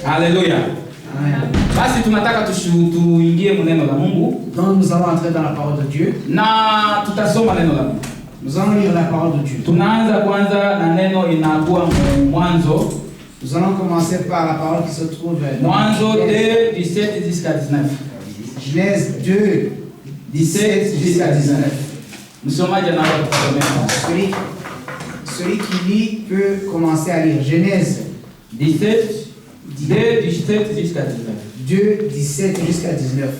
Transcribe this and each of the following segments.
Haleluya. Basi tunataka tuingie neno la Mungu. Donc nous allons entrer dans la parole de Dieu. Na tutasoma neno la Mungu. Nous allons lire la parole de Dieu. Tunaanza kwanza na neno inakuwa Mwanzo. Nous allons commencer par la parole qui se trouve dans Mwanzo 2, 17 jusqu'à 19. Genèse 2, 17 jusqu'à 19. Msomaji anaweza kusomea. Celui qui lit peut commencer à lire. Genèse 17, 2, 17 jusqu'à 19. 2, 17 jusqu'à 19.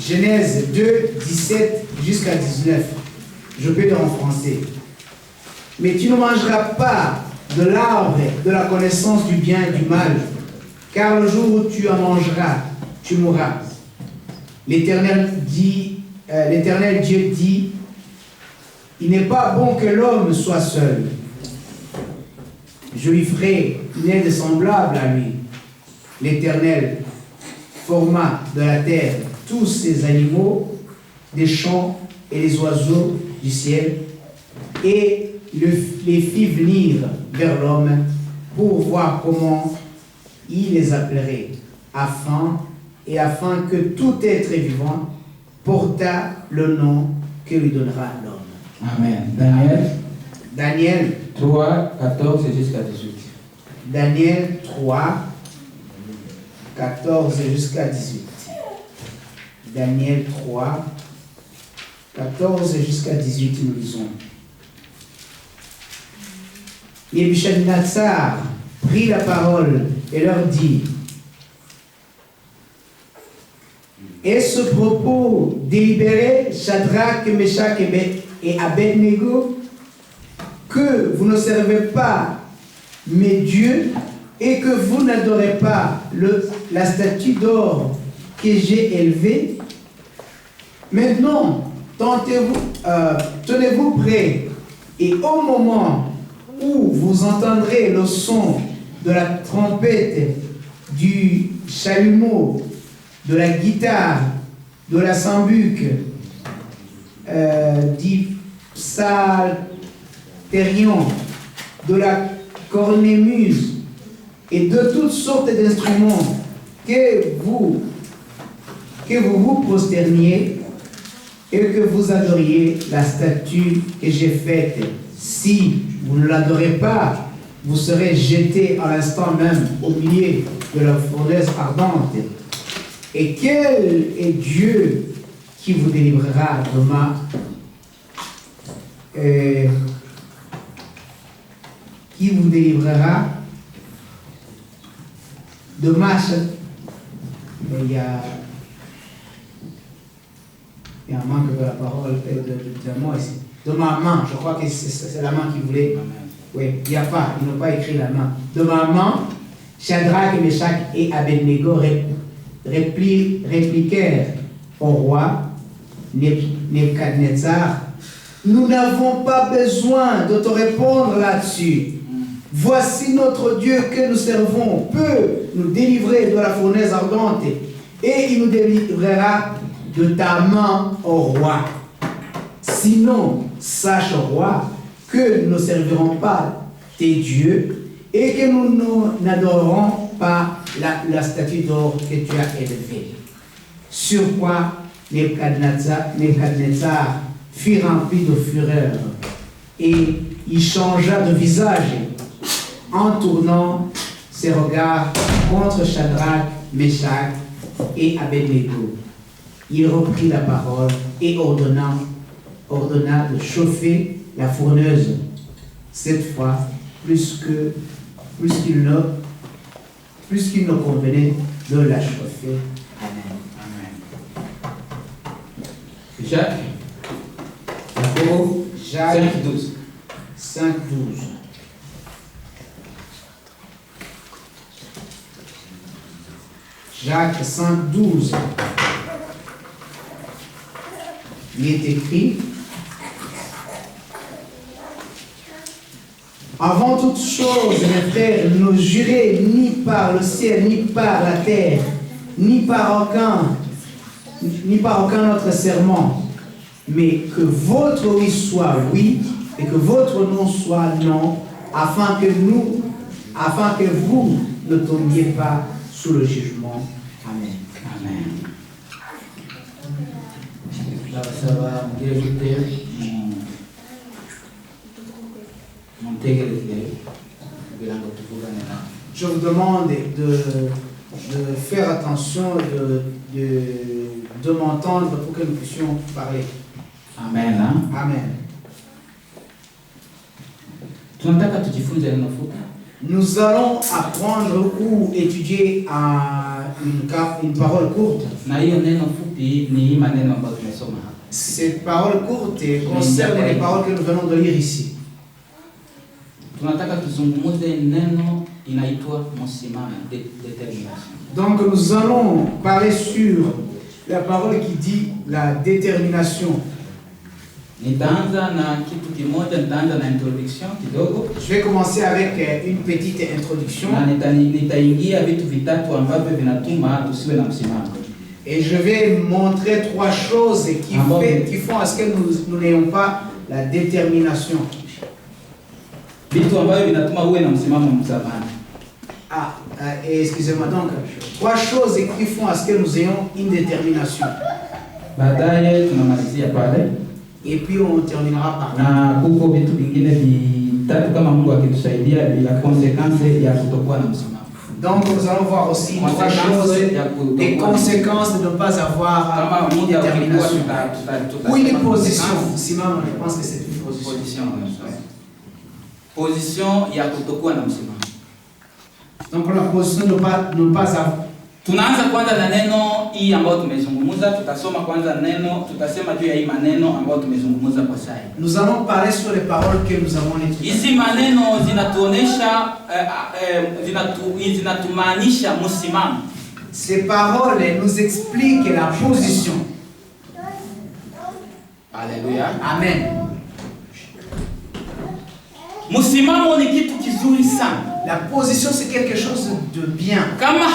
Genèse 2, 17 jusqu'à 19. Je peux lire en français. Mais tu ne mangeras pas de l'arbre de la connaissance du bien et du mal, car le jour où tu en mangeras, tu mourras. L'Éternel Dieu dit, il n'est pas bon que l'homme soit seul. Je lui ferai une aide semblable à lui. L'Éternel forma de la terre tous ces animaux des champs et les oiseaux du ciel, et les fit venir vers l'homme pour voir comment il les appellerait, afin que tout être vivant porta le nom que lui donnera l'homme. Amen. Daniel 3, 14 jusqu'à 18. Daniel 3, 14 jusqu'à 18. Daniel 3, 14 jusqu'à 18, nous lisons. Nebuchadnezzar prit la parole et leur dit, est-ce propos délibéré, Shadrach, Meshach et Abednego, que vous ne servez pas mes dieux et que vous n'adorez pas la statue d'or que j'ai élevée? Maintenant, tenez-vous prêts, et au moment où vous entendrez le son de la trompette, du chalumeau, de la guitare, de la sambuc, du psalterion, de la cornemuse et de toutes sortes d'instruments, que vous vous prosterniez et que vous adoriez la statue que j'ai faite. Si vous ne l'adorez pas, vous serez jetés à l'instant même au milieu de la fournaise ardente. Et quel est Dieu qui vous délivrera demain? Qui vous délivrera demain? Il y a un manque de la parole de moi ici. De ma main, je crois que c'est la main qui voulait. Oui, il n'y a pas, ils n'ont pas écrit la main. De ma main, Shadrach, Meshach et Abednego répliquèrent au roi Nebuchadnezzar, nous n'avons pas besoin de te répondre là-dessus. Voici notre Dieu que nous servons peut nous délivrer de la fournaise ardente, et il nous délivrera de ta main, ô roi. Sinon, sache, roi, que nous ne servirons pas tes dieux et que nous n'adorerons pas la statue d'or que tu as élevée. Sur quoi Nebuchadnezzar fut rempli de fureur et il changea de visage en tournant ses regards contre Shadrach, Meshach et Abednego. Il reprit la parole et ordonna de chauffer la fourneuse, cette fois plus qu'il ne convenait de la chauffer. Amen. Jacques 5:12. 5:12. Jacques 5:12. Il est écrit, avant toute chose, mes frères, ne jurez ni par le ciel, ni par la terre, ni par aucun autre serment, mais que votre oui soit oui et que votre nom soit non, afin que vous ne tombiez pas sous le jugement. Amen. Amen. Ndabasaba mugire gute muntegereze kugira ngo tuvugane nawe. Je vous demande de faire attention, de m'entendre pour que nous puissions parler. Amen. Amen. Tunataka tujifunze neno fupi. Nous allons apprendre ou étudier une parole courte. Na hiyo neno fupi ni hii maneno ambayo tumesoma hapa. Cette parole courte concerne les paroles que nous venons de lire ici. Tunataka tuzungumuze neno inaitwa msimamo, détermination. Donc nous allons parler sur la parole qui dit la détermination. Nitaanza na kitu kimoja, nitaanza na introduction kidogo. Je vais commencer avec une petite introduction. Na nitaingia vitu vitatu ambavyo vinatuma tusiwe na msimamo. Et je vais montrer trois choses qui font à ce que nous n'ayons pas la détermination. Vitu ambavyo vinatuma uwe na msimamo mzamani. Excusez-moi donc. Trois choses qui font à ce que nous ayons une détermination. Baadaye tunamalizia pale. Et puis on terminera par là. Na kuko vitu vingine vitatu kama Mungu akitusaidia bila konsekansi ya kutokuwa na msimamo. Donc nous allons voir aussi trois choses, les conséquences de ne pas avoir une détermination. Ou une position. Simon, je pense que c'est une position. Position ya kutokuwa na msimamo. Donc la position de ne pas avoir. Tunaanza kwanza na neno hii ambayo tumezungumza, tutasoma kwanza neno, tutasema juu ya hii maneno ambayo tumezungumza kwa sasa. Nous allons parler sur les paroles que nous avons étudiées. Hizi maneno zinatuonesha zinatumaanisha msimamo. Ces paroles nous expliquent la position. Alléluia. Amen. Msimamo ni kitu kizuri sana. La position, c'est quelque chose de bien. Kama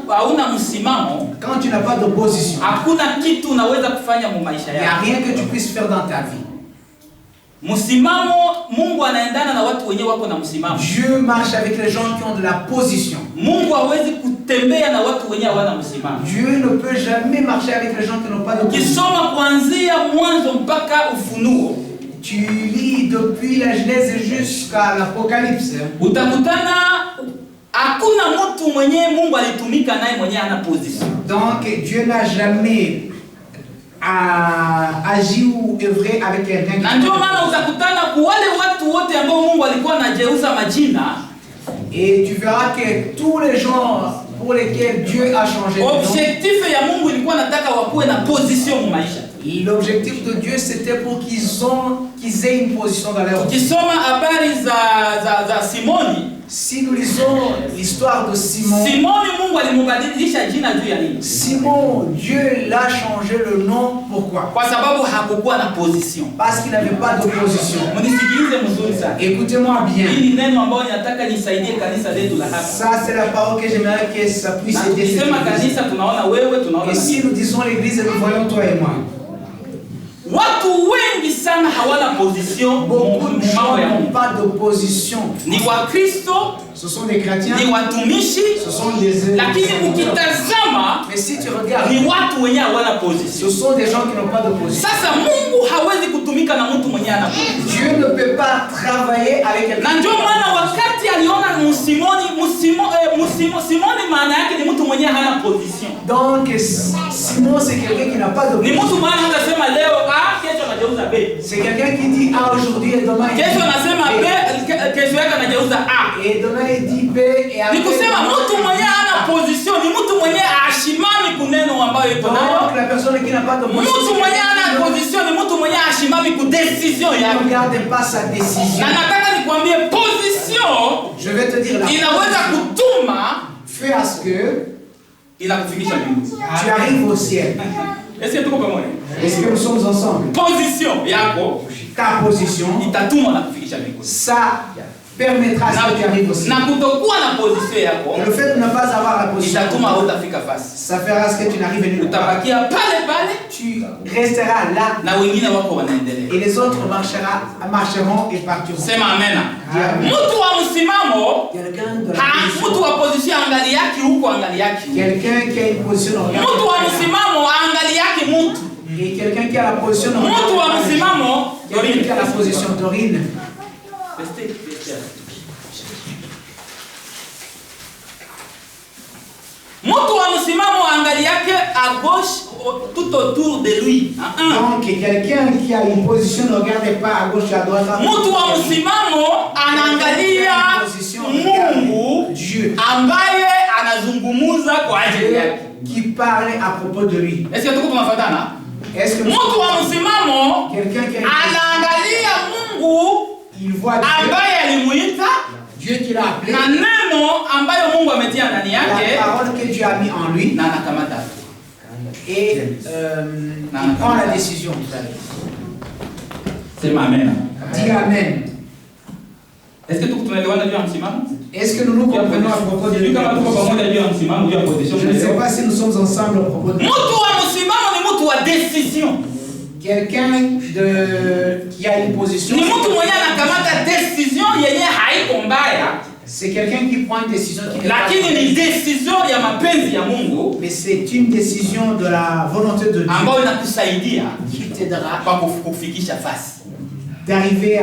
hauna msimamo, quand tu n'as pas de position, hakuna kitu unaweza kufanya mu maisha yako. Il n'y a rien que tu puisses faire dans ta vie. Msimamo, Mungu anaendana na watu wenyewe wako na msimamo. Dieu marche avec les gens qui ont de la position. Mungu hawezi kutembea na watu wenyewe hawana msimamo. Dieu ne peut jamais marcher avec les gens qui n'ont pas de position. Kisoma kuanzia mwanzo mpaka Ufunuo. Tu lis depuis la Genèse jusqu'à l'Apocalypse. Utakutana hakuna mtu mwenyewe Mungu alitumika naye mwenyewe ana position. Donc Dieu n'a jamais agi ou œuvré avec quelqu'un. Na ndio maana utakutana kwa wale watu wote ambao Mungu alikuwa anageuza majina. Et tu verras que tous les gens pour lesquels Dieu a changé de nom. Objectif ya Mungu ilikuwa nataka wakuwe na position mu maisha. L'objectif de Dieu c'était pour qu'ils aient une position dans leur vie. Ukisoma habari za Simoni, si nous lisons l'histoire de Simon, Simoni Mungu alimbadilisha jina juu ya nini? Simon, Dieu l'a changé le nom. Pourquoi? Kwa sababu hakukuwa na position. Parce qu'il n'avait pas de position. Mnisikilize mzuri sana. Écoutez-moi bien. Hili neno ambalo nataka nisaidie kanisa letu la hapa. Ça c'est la parole que j'aimerais que ça puisse aider. Tukisema kanisa tunaona wewe, tunaona. Et si nous disons l'église, nous voyons toi et moi. Watu wengi sana hawana position. Beaucoup de gens n'ont pas de position. Ni wa Kristo, ce sont des chrétiens, ni watumishi, ce sont des lakini ukitazama, mais si tu regardes, ni watu wenye hawana position. Ce sont des gens qui n'ont pas de position. Sasa Mungu hawezi kutumika na mtu mwenye ana position. Dieu ne peut pas travailler avec quelqu'un. Na ndio maana wakati aliona Simoni maana yake ni mtu mwenye hana position. Donc Simon c'est quelqu'un qui n'a pas de position. Ni mtu maana anasema leo kesho anageuza B. C'est quelqu'un qui dit A aujourd'hui et demain. Kesho anasema B, kesho yake anageuza A. Et demain il dit B et après. Ni kusema mtu mwenye hana position, ni mtu mwenye ashimami kuneno ambayo yuko nayo. Donc la personne qui n'a pas de position. Mtu mwenye hana position ni mtu mwenye ashimami ku decision yake. Ne regarde pas sa décision. Na nataka nikwambie position, je vais te dire la inaweza kutuma fait à ce que inakufikisha mbinguni. Tu arrives au ciel. Est-ce que tuko pamoja? Est-ce que nous sommes ensemble? Position yako, ta position itatuma na kufikisha mbinguni. Ça permettra à ce que tu arrives aussi. Na kutokuwa na position yako. Et le fait de ne pas avoir la position, Itatuma hautafika fasi. ça fera ce que tu n'arrives nulle part. Utabakia pale. Tu resteras là. Na wengine wako wanaendelea. Et les autres marcheront et partiront. Sema amen. Amen. Mtu wa msimamo, Quelqu'un de la mtu wa position angali yake huko angali yake. Quelqu'un qui a une position dans Mtu wa msimamo angali yake mtu. Et quelqu'un qui a la position dans Mtu wa msimamo, quelqu'un qui a la position Dorine. Mtu wa msimamo angali yake à gauche tout autour de lui. Donc quelqu'un qui a une position ne regarde pas à gauche et à droite. Mtu wa msimamo anaangalia Mungu ambaye anazungumuza kwa ajili yake. Qui parle à propos de lui. Est-ce que tuko tunafuatana? Est-ce que mtu wa msimamo anaangalia Mungu il voit ambaye alimuita Dieu qui l'a appelé, na neno ambayo Mungu ametia ndani yake, la parole que Dieu a mis en lui, na anakamata et il prend la décision. Sema amen. Dis amen. Est-ce que tunaelewana juu ya msimamo? Est-ce que nous nous comprenons à propos de lui? Je ne sais pas si nous sommes ensemble à propos de lui. Mtu wa msimamo ni mtu wa decision. Quelqu'un qui a une position. Ni mtu mwenye anakamata decision yenye haiko mbaya. C'est quelqu'un qui prend une décision qui n'est pas lakini ni decision ya mapenzi ya Mungu, mais c'est une décision de la volonté de Dieu ambayo inakusaidia qui t'aidera kwa kufikisha fasi d'arriver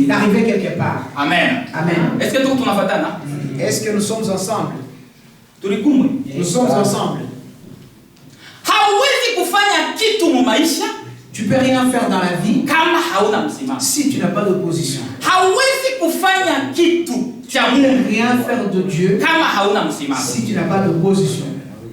d'arriver quelque part. Amen. Amen. Est-ce que tuko tunafuatana? Est-ce que nous sommes ensemble? Tulikumwe. Nous sommes ensemble. Hauwezi kufanya kitu mu maisha, tu peux rien faire dans la vie kama hauna msimamo. Si tu n'as pas de position. Hauwezi kufanya kitu cha Mungu, rien faire de Dieu kama hauna msimamo. Si tu n'as pas de position.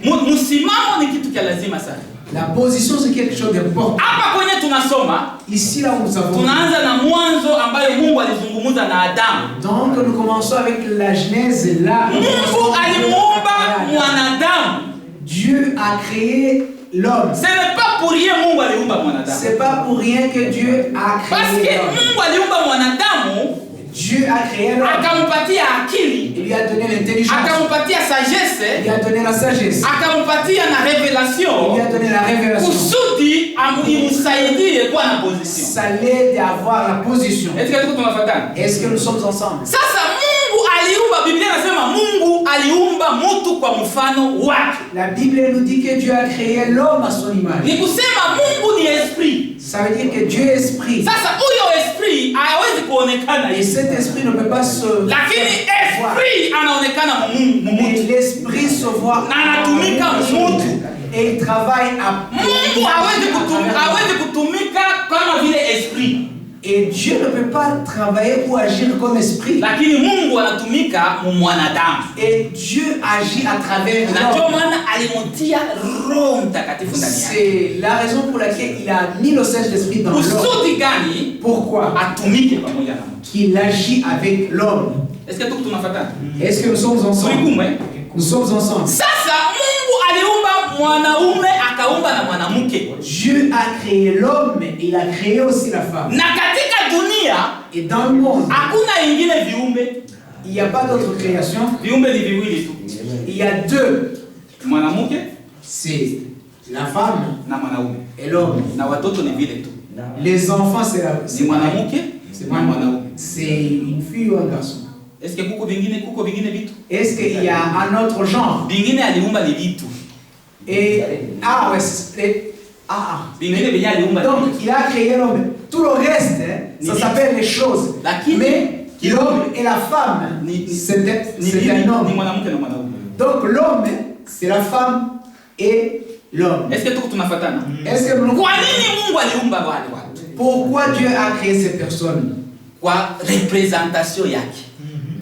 Msimamo ni kitu cha lazima sana. La position c'est quelque chose d'important. Hapa kwenye tunasoma, ici là où nous avons, tunaanza na mwanzo ambayo Mungu alizungumza na Adamu. Donc nous commençons avec la Genèse là. Mungu alimuumba mwanadamu. Dieu a créé l'homme. Ce n'est pas pour rien Mungu aliumba mwanadamu. C'est pas pour rien que Dieu a créé parce que l'homme. Mungu aliumba mwanadamu, Dieu a créé l'homme. Akampatia akili, il lui a donné l'intelligence. Akampatia sagesse, il lui a donné la sagesse. Akampatia na révélation, il lui a donné la révélation. Kusudi imsaidie kuwa na position. Ça l'aide à avoir la position. Est-ce que nous sommes ensemble? Sasa Mungu aliumba, Biblia inasema Mungu aliumba mtu kwa mfano wake. La Bible nous dit que Dieu a créé l'homme à son image. Ni kusema Mungu ni esprit. Ça veut dire que Dieu est esprit. Sasa huyo esprit hawezi kuonekana. Et cet esprit ne peut pas se lakini esprit anaonekana Mungu. Mais l'esprit se voit. Na anatumika mtu. Et il travaille à Mungu hawezi kutumika kama vile esprit. Et Dieu ne peut pas travailler ou agir comme esprit. Lakini Mungu anatumika mu mwanadamu. Et Dieu agit à travers l'homme. Alimutia Roho Mtakatifu ndani yake. C'est la raison pour laquelle il a mis le Saint-Esprit dans l'homme. Kusudi gani? Pourquoi? Atumike pamoja na mtu. Qu'il agit avec l'homme. Est-ce que tuko tunafuatana? Est-ce que nous sommes ensemble? Nous sommes ensemble. Sasa Mungu aliumba mwanaume akaumba na mwanamke. Dieu a créé l'homme et il a créé aussi la femme. Na katika dunia, et dans le monde, hakuna ingine viumbe. Il n'y a pas d'autre création. Viumbe ni viwili tu. Il y a deux. Mwanamke, c'est la femme, na mwanaume. Et l'homme. Na watoto ni vile tu. Les enfants c'est la mwanamke, c'est mwanaume. C'est une fille ou un garçon. Est-ce que kuko vingine vitu? Est-ce qu'il y a un autre genre? Vingine aliumba ni vitu. Et ouais, donc il a créé l'homme. Tout le reste, ça s'appelle les choses. Mais l'homme et la femme, c'est un homme. Donc l'homme, c'est la femme et l'homme. Est-ce que tunafuatana? Est-ce que nous... Kwa nini Mungu aliumba wale watu? Pourquoi Dieu a créé ces personnes? Kwa représentation yake.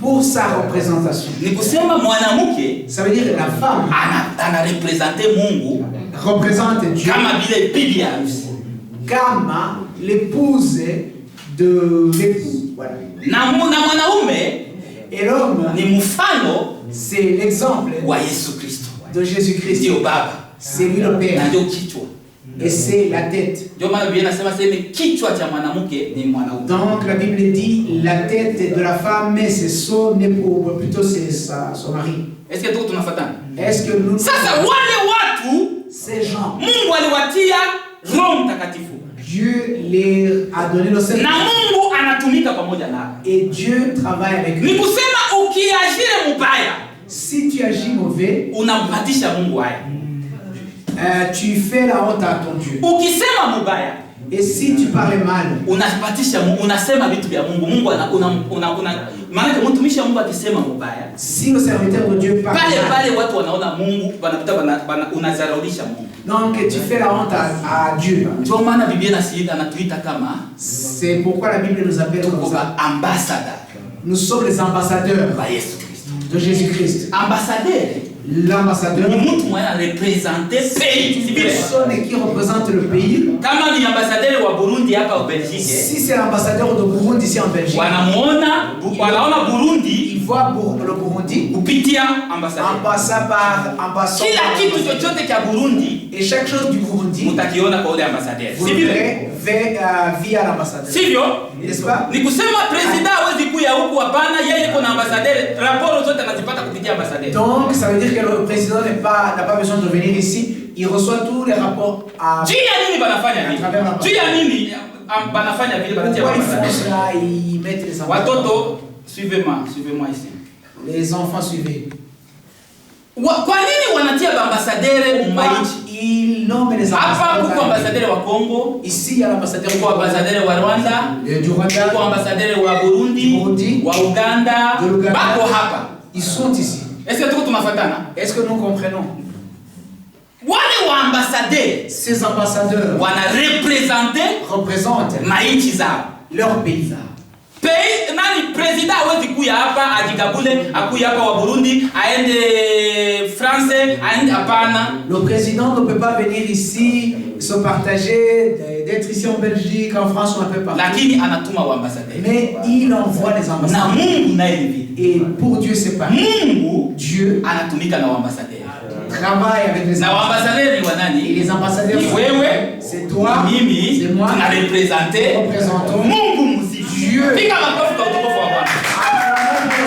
Pour sa représentation. Ni kusema mwanamke, ça veut dire la femme ana représenter Mungu, représente Dieu kama vile bibi harusi, kama l'épouse de l'époux. Voilà. Na mwanaume, et l'homme ni mfano, c'est l'exemple wa Yesu Kristo, de Jésus-Christ. Ndio baba, c'est lui le père, na ndio kichwa. Et c'est la tête. Ndio maana Biblia inasema sema kichwa cha mwanamke ni mwanaume. Donc la Bible dit la tête de la femme, mais c'est son époux, plutôt c'est son mari. Est-ce que tuko tunafuatana? Est-ce que nous, Sasa wale watu ces gens, Mungu aliwatia Roho Mtakatifu. Dieu les a donné le Saint-Esprit. Na Mungu anatumika pamoja nao. Et Dieu travaille avec eux. Ni kusema ukiajiri mubaya, Si tu agis mauvais, unampatisha Mungu haya. tu fais la honte à ton Dieu. Ukisema mubaya, Et si tu parles mal, unapatisha Mungu, unasema vitu vya Mungu. Mungu maana mtumishi wa Mungu akisema mubaya, si le serviteur de Dieu parle pale mal, pale watu wanaona Mungu, unazaraulisha Mungu. donc tu fais la honte à Dieu. Ndio maana Biblia anatuita kama C'est pourquoi la Bible nous appelle comme tuko ça. ambassadeur Nous sommes les ambassadeurs wa Yesu Kristo. de Jésus-Christ. Ambassadeur L'ambassadeur, ni mtu mwenye anarepresente pays, si une vile. personne qui représente le pays. Kama ni ambassadeur wa Burundi hapa au Belgique, Si c'est l'ambassadeur de Burundi ici en Belgique, wanaona Burundi il voit le Burundi kupitia ambassadeur. en passant par ambassadeur. Kila kitu chochote cha Burundi Et chaque chose du Burundi, mtakiona kwa ule ambassadeur. vous Si le vile? verrez via l'ambassadeur. Sivyo? N'est-ce pas? Ni kusema president hawezi kuja huku, hapana, yeye kuna ambassadeur, raporo zote anazipata kupitia ambassadeur. Donc, ça veut dire que le président n'a pas besoin de venir ici. Il reçoit tous les rapports à... Juu ya nini banafanya vile? Juu ya nini banafanya vile banatia Pourquoi ils font ambassadeur? cela? Ils mettent les enfants. Watoto, suivez-moi ici. Les enfants suivez. Kwa nini wanatia ambassadeur mumaichi? Ils nomment les Hapa kuko ambassadeurs. ambassadeur wa Kongo, Ici, il y a l'ambassadeur kuko ambassadeur wa Rwanda, du Rwanda. kuko ambassadeur wa Burundi, wa Uganda, De l'Ouganda. bako hapa. Ils sont ici. Est-ce que tuko tunafuatana? Est-ce que nous comprenons? Wale wa ambassadeur Ces ambassadeurs wanarepresente représentent maichi zao. leur pays. Pays nani president hawezi kuja hapa ajikabule akuja hapa wa Burundi aende France aende hapana. Le président ne peut pas venir ici se partager, d'être ici en Belgique, en France ou un peu partout. Lakini anatuma wa ambassadeur. Mais il envoie les Na ambassadeurs. Mungu naye vile. Et pour Dieu, c'est pas. Mungu Dieu anatumika na wa ambassadeur. travaille avec les Na wa ambassadeurs. ambassadeur ni wa Et nani? les ambassadeurs, Ni wewe, c'est toi, mimi, c'est moi. tunarepresente Nous représentons Mungu mzima. Dieu. Piga makofi kwa utukufu wa Bwana.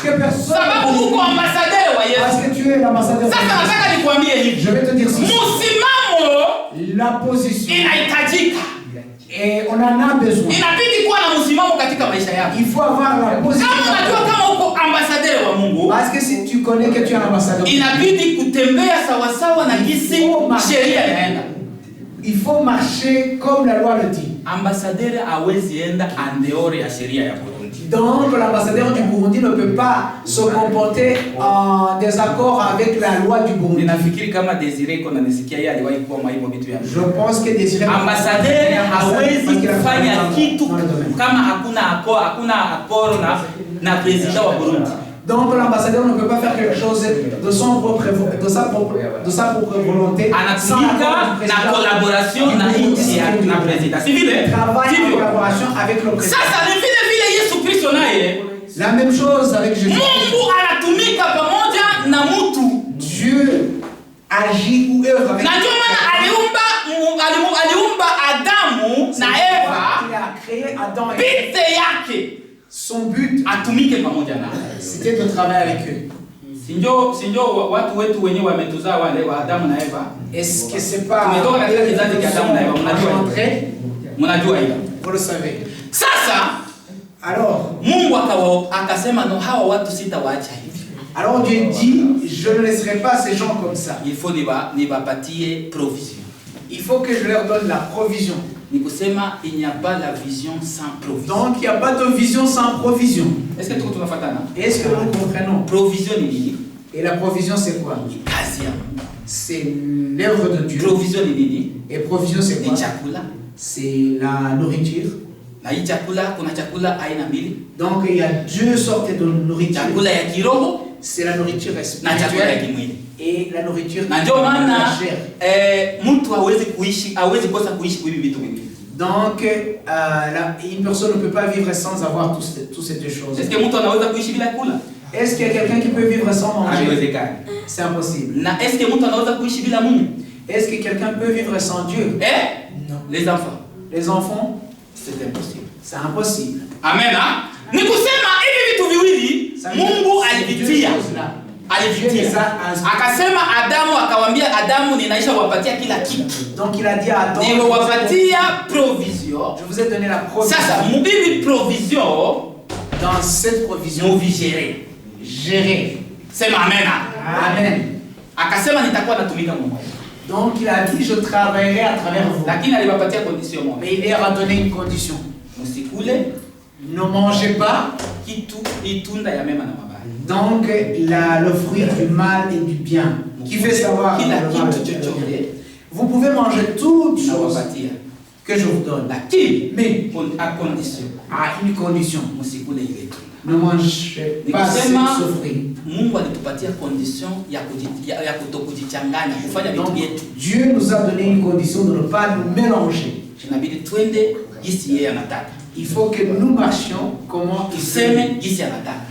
Que personne. Sababu uko ambassadeur wa Parce Yesu. que tu es l'ambassadeur. Sasa nataka nikwambie hivi. Je vais te dire ceci. Msimamo La position. inahitajika. Et on en a besoin. Inabidi kuwa na msimamo katika maisha yako. Il faut avoir la position. Kama unajua kama uko ambassadeur wa Mungu, Parce que si tu connais que tu es un ambassadeur, inabidi kutembea sawasawa na jinsi sheria inaenda. il faut marcher comme la loi le dit. Ambassadeur hawezi enda andeore ya sheria ya Burundi. Donc l'ambassadeur du Burundi ne peut pas se comporter en désaccord avec la loi du Burundi. Ninafikiri kama Desire iko na nisikia yeye aliwahi kuwa maibo vitu ya. Je pense que Désiré Ambassadeur hawezi kufanya kitu dans le domaine. kama hakuna akoro na president wa Burundi. Donc l'ambassadeur ne peut pas faire quelque chose de sa propre volonté. Anatumika na collaboration na nchi ya na president. Si vile? Travaille en Sivyo? collaboration avec le président. Sasa ni vile vile Yesu Kristo naye La même chose avec Jésus. Mungu anatumika pamoja na mtu. Dieu agit ou œuvre avec Na ndio maana aliumba Adamu na Eva Il a créé Adam et pite yake son but, atumike pamoja nao. c'était de travailler avec eux. Sinjo watu wetu wenyewe wametuzaa wale wa Adamu na Eva. Est-ce que c'est pas Tumetoka katika kizazi cha Adamu na Eva, mnajua entré? Mnajua hilo. Vous le savez. Sasa Alors, Mungu akasema no, hawa watu sitawaacha hivi. alors Dieu dit, je ne laisserai pas ces gens comme ça. Il faut niwapatie provision. Il faut que je leur donne la provision. Ni kusema il n'y a pas la vision sans provision. Donc il n'y a pas de vision sans provision. Est-ce que tuko tunafuatana? Est-ce que nous comprenons? Provision ni nini? Et la provision c'est quoi? Ni kazi ya Mungu. C'est l'œuvre de Dieu. Provision ni nini? Et provision c'est Ni quoi? chakula. C'est la nourriture. Na hii chakula kuna chakula aina mbili. Donc il y a deux sortes de nourriture. Chakula ya kiroho C'est la nourriture na chakula ya spirituelle kimwili. et la nourriture Na ndio de la maana chair. mtu hawezi kosa kuishi kwa hivi vitu viwili. Donc une personne ne peut pas vivre sans avoir toutes ces deux choses. Est-ce que mtu anaweza kuishi bila kula? Est-ce qu'il y a quelqu'un qui peut vivre sans manger? Haiwezekani. C'est impossible. Na est-ce que mtu anaweza kuishi bila Mungu? Est-ce que quelqu'un peut vivre sans Dieu? Non. Les enfants. Les enfants, c'est impossible. c'est impossible. Amen. Ni kusema hivi vitu viwili Mungu alivitia. Alivitia. Akasema Adamu, akawaambia Adamu, ninaisha kuwapatia kila kitu. Donc il a dit à Adam, nimewapatia provision. Je vous ai donné la provision. Sasa mbibi provision, dans cette provision, nous gérer. Gérer. Sema amen. Amen. Akasema nitakuwa natumika Mungu. Donc il a dit je travaillerai à travers vous. Lakini aliwapatia condition moja. Mais il leur a donné une condition. Msikule, ne mangez pas kitu itunda ya mema na mabaya. Donc le fruit du mal et du bien qui fait savoir le mal et le bien. Vous pouvez manger toutes choses que je vous donne. Mais à condition. À une condition. Msikule ile tunda. Ne mangez pas ce fruit. Mungu alitupatia condition ya kutokujichanganya kufanya vitu vyetu. Dieu nous a donné une condition de ne pas nous mélanger. Inabidi twende jinsi yeye anataka. Il faut que nous marchions comment il tuseme jinsi anataka.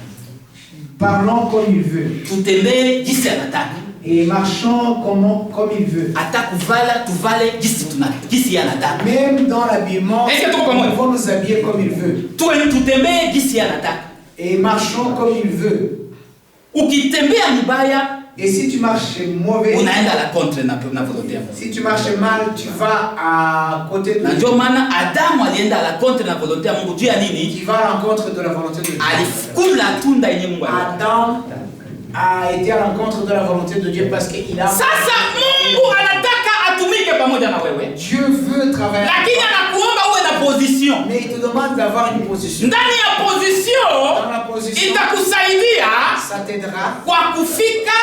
Parlons comme il veut. Tutembee jinsi anataka. Et marchons comme il veut. Atakuvala tuvale jinsi anataka. Même dans l'habillement, il faut nous habiller comme il veut. Tutembee jinsi anataka. Et marchons comme il veut. Ukitembea mbaya, et si tu marches mauvais, unaenda la contre na volonté. Si tu marches mal, tu vas à côté de Dieu. Ndio maana Adamu alienda la contre na volonté ya Mungu juu ya nini? Qui va à l'encontre de la volonté de Dieu. Alikula tunda yenye Mungu alikuwa. Adam a été à l'encontre de la volonté de Dieu parce qu'il a. Sasa Mungu anataka atumike pamoja na wewe. Dieu veut travailler. Lakini anakuomba uwe na position. Mais il te demande d'avoir une position. Ndani ya position, dans la position, itakusaidia ça t'aidera kwa kufika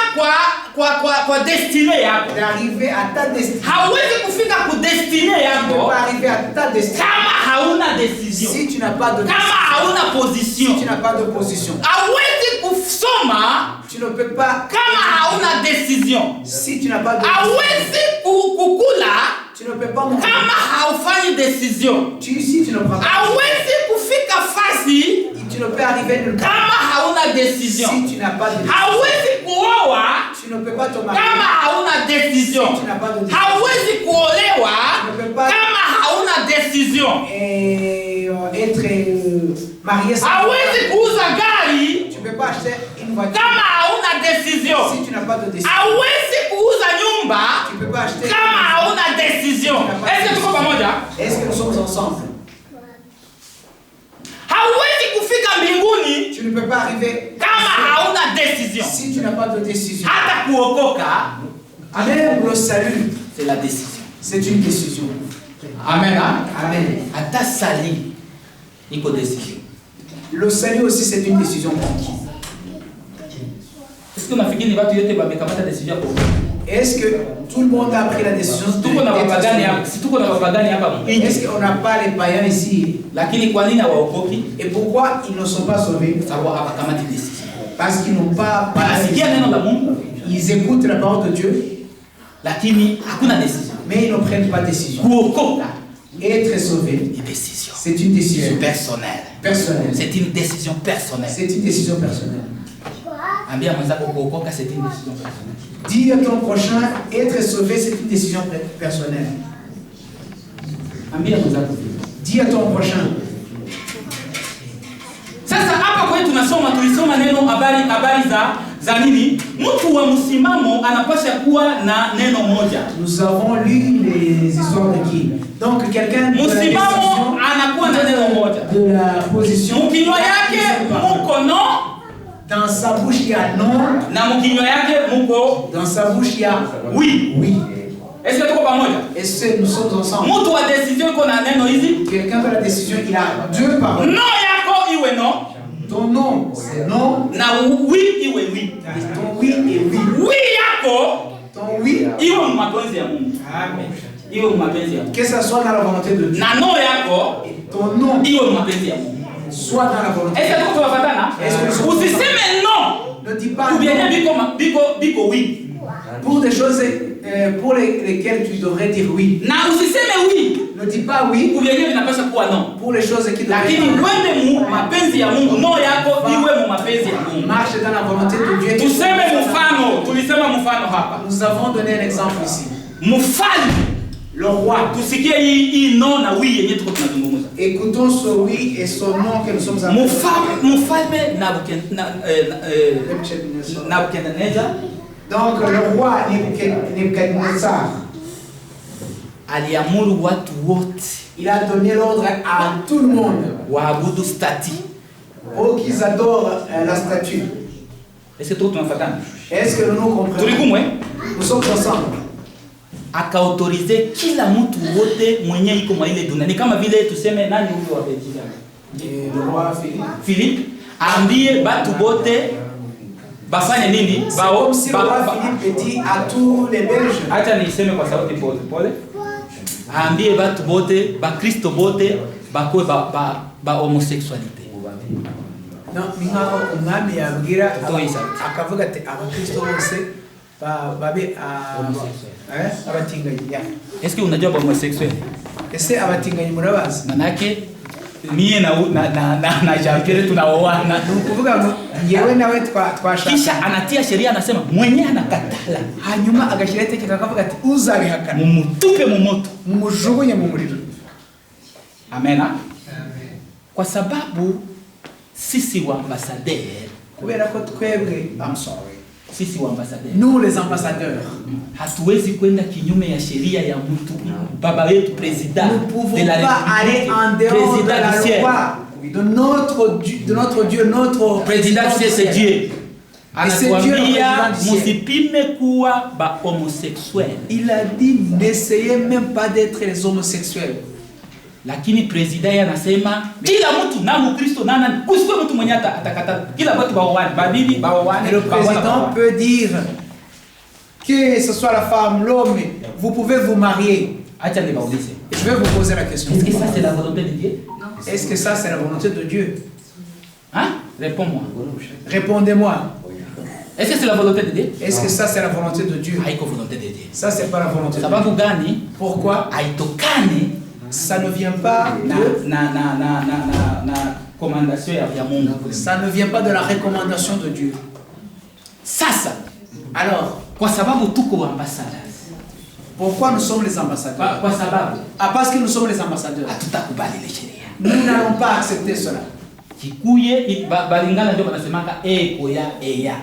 kwa destinée yako. D'arriver à ta destinée. Hauwezi kufika ku destinée yako. Tu peux pas arriver à ta destinée. Kama hauna décision. Si tu n'as pas de décision. Kama hauna position. Si tu n'as pas de position. Hauwezi kusoma. Tu ne peux pas. Kama hauna décision. Si tu n'as pas de décision. Hauwezi kukula. Tu ne peux pas manger. Kama haufanyi décision. Si tu ne prends pas. Hauwezi kufika fasi. Tu ne peux arriver nulle part. Kama hauna décision. Si tu n'as pas de décision. Hauwezi kuoa. Tu ne peux pas te marier. Kama hauna décision. Si tu n'as pas de décision. Hauwezi kuolewa. Tu ne peux pas. Kama hauna décision. Et être marié sans. Hauwezi kuuza gari. Tu ne peux pas acheter une voiture. Kama hauna décision. Si tu n'as pas de décision. Hauwezi kuuza nyumba. Tu ne peux pas acheter. Kama hauna décision. Est-ce que tuko pamoja? Est-ce que nous sommes ensemble? Hauwezi kufika mbinguni. Tu ne peux pas arriver. Kama hauna décision. Si tu n'as pas de décision. Hata kuokoka. Même le salut, c'est la décision. C'est une décision. Amen. Amen. Hata sali iko décision. Le salut aussi c'est une décision pour qui? Est-ce que nafikiri ni watu yote wamekamata décision kwa? Est-ce que tout le monde a pris la décision? Tuko na wapagani hapa. Si tuko na wapagani hapa. Est-ce qu'on n'a pas les païens ici? Lakini kwa nini hawaokoki? Et pourquoi ils ne sont pas sauvés? Sababu hawakamati décision. Parce qu'ils n'ont pas. Wanasikia neno la Mungu. Ils écoutent la parole de Dieu. Lakini hakuna décision. Mais ils ne prennent pas décision. Kuokoka. Être sauvé. Une décision. C'est une décision personnelle. Personnelle. C'est une décision personnelle. C'est une décision personnelle. Ambia mwenzako kuokoka c'est une décision personnelle. Dis à ton prochain, être sauvé c'est une décision personnelle. Ambia mwenzako. Dis à ton prochain. Sasa hapa kwetu tulisoma neno habari za nini? Mtu wa msimamo anapaswa kuwa na neno moja. Nous avons lu les histoires de qui? Donc quelqu'un de msimamo anakuwa na neno moja. De la position. Mkinywa yake muko no. Dans sa bouche il y a non. Na mkinywa yake muko. Dans sa bouche il y a oui. Oui. Est-ce que tuko pamoja? Est-ce que nous sommes ensemble? Mtu wa décision iko na neno hizi. Quelqu'un de la décision il a deux paroles. No yako iwe no. Ton non c'est non. Na oui iwe oui. Ton oui est oui. Oui yako. Ton oui iwe mapenzi ya Mungu. Amen. Iwe mapenzi ya Mungu. Que ça soit dans la volonté de Dieu. Na no yako. Ton non iwe mapenzi ya Mungu. Soit dans la volonté. Est-ce que tunafatana? Usiseme non. Ne dis pas non. Biko oui. Pour des choses pour lesquelles tu devrais dire oui. Na usiseme oui. Ne dis pas oui. Kubienye vinapaswa kuwa no. Pour les choses qui devraient. Lakini wende mu mapenzi ya Mungu. No yako iwe mu mapenzi ya Mungu. Marche dans la volonté de Dieu. Tuseme mfano, tulisema mfano hapa. Nous avons donné un exemple ici. Mfalme Le roi. Tusikie hii no na oui yenye tuko tunazungumza. Écoutons ce oui et son nom que nous sommes en train de Mfalme Nabukadnezar. Donc le roi Nebuchadnezzar, aliamuru watu wote, il a donné l'ordre à tout le monde waabudu stati. pour qu'ils adorent la statue. Est-ce que tunafuatana? Est-ce que nous comprenons? Tulikumwe? Nous sommes ensemble. Akaautorize kila mtu wote mwenye iko mwa ile dunia. Ni kama vile tuseme nani huyo wa Belgium? Le roi Philippe ambie batu bote bafanye nini? Comme si le roi Philippe dit à tous les Belges. Acha niseme kwa sauti pole pole. Ambie batu bote, ba Kristo bote bakwe ba homosexualité. Non, mingaho umwami yabwira akavuga ati abakristo bose babe abatinganyi. Est-ce que unajua ba homosexuel? Ese abatinganyi murabazi? Manake mie na Jean-Pierre tunaoana. Nukuvuga ngo yewe nawe twashaka. Kisha anatia sheria anasema mwenye anakatala. Hanyuma agashira itegeko akavuga ati uzabihakana mumutupe mu moto, mumujugunye mu muriro. Amena. Kwa sababu sisi wa ambassadeur, kubera ko twebwe sisi wa ambassadeur, nous les ambassadeurs, hatuwezi kwenda kinyume ya sheria ya mtu baba yetu president de la République, en dehors de la loi de notre Dieu, notre président c'est Dieu. Anatuambia musipime kuwa ba homosexuel. Il a dit n'essayez même pas d'être les homosexuels. Lakini president anasema kila mtu na Mkristo nana kusiwe mtu mwenye atakata kila watu baoane badili baoane. Le président peut dire que ce soit la femme, l'homme, vous pouvez vous marier. Acha nibaulize. Je vais vous poser la question. Est-ce que ça c'est la volonté de Dieu? Est-ce que ça c'est la volonté de Dieu? Hein? Réponds-moi. Répondez-moi. Est-ce que c'est la volonté de Dieu? Est-ce que ça c'est la volonté de Dieu? Haiko volonté de Dieu. Ça c'est pas la volonté de Dieu. Sababu gani? Pourquoi? Haitokane. Ça ne vient pas na commandation ya Mungu. Ça ne vient pas de la recommandation de Dieu. Sasa, alors, kwa sababu tuko ambassadeurs. Pourquoi nous sommes les ambassadeurs? Kwa sababu parce que nous sommes les ambassadeurs. Hatutakubali ile sheria. Nous n'allons pas accepter cela. Kikuye balingana ndio wanasemanga eko ya eya.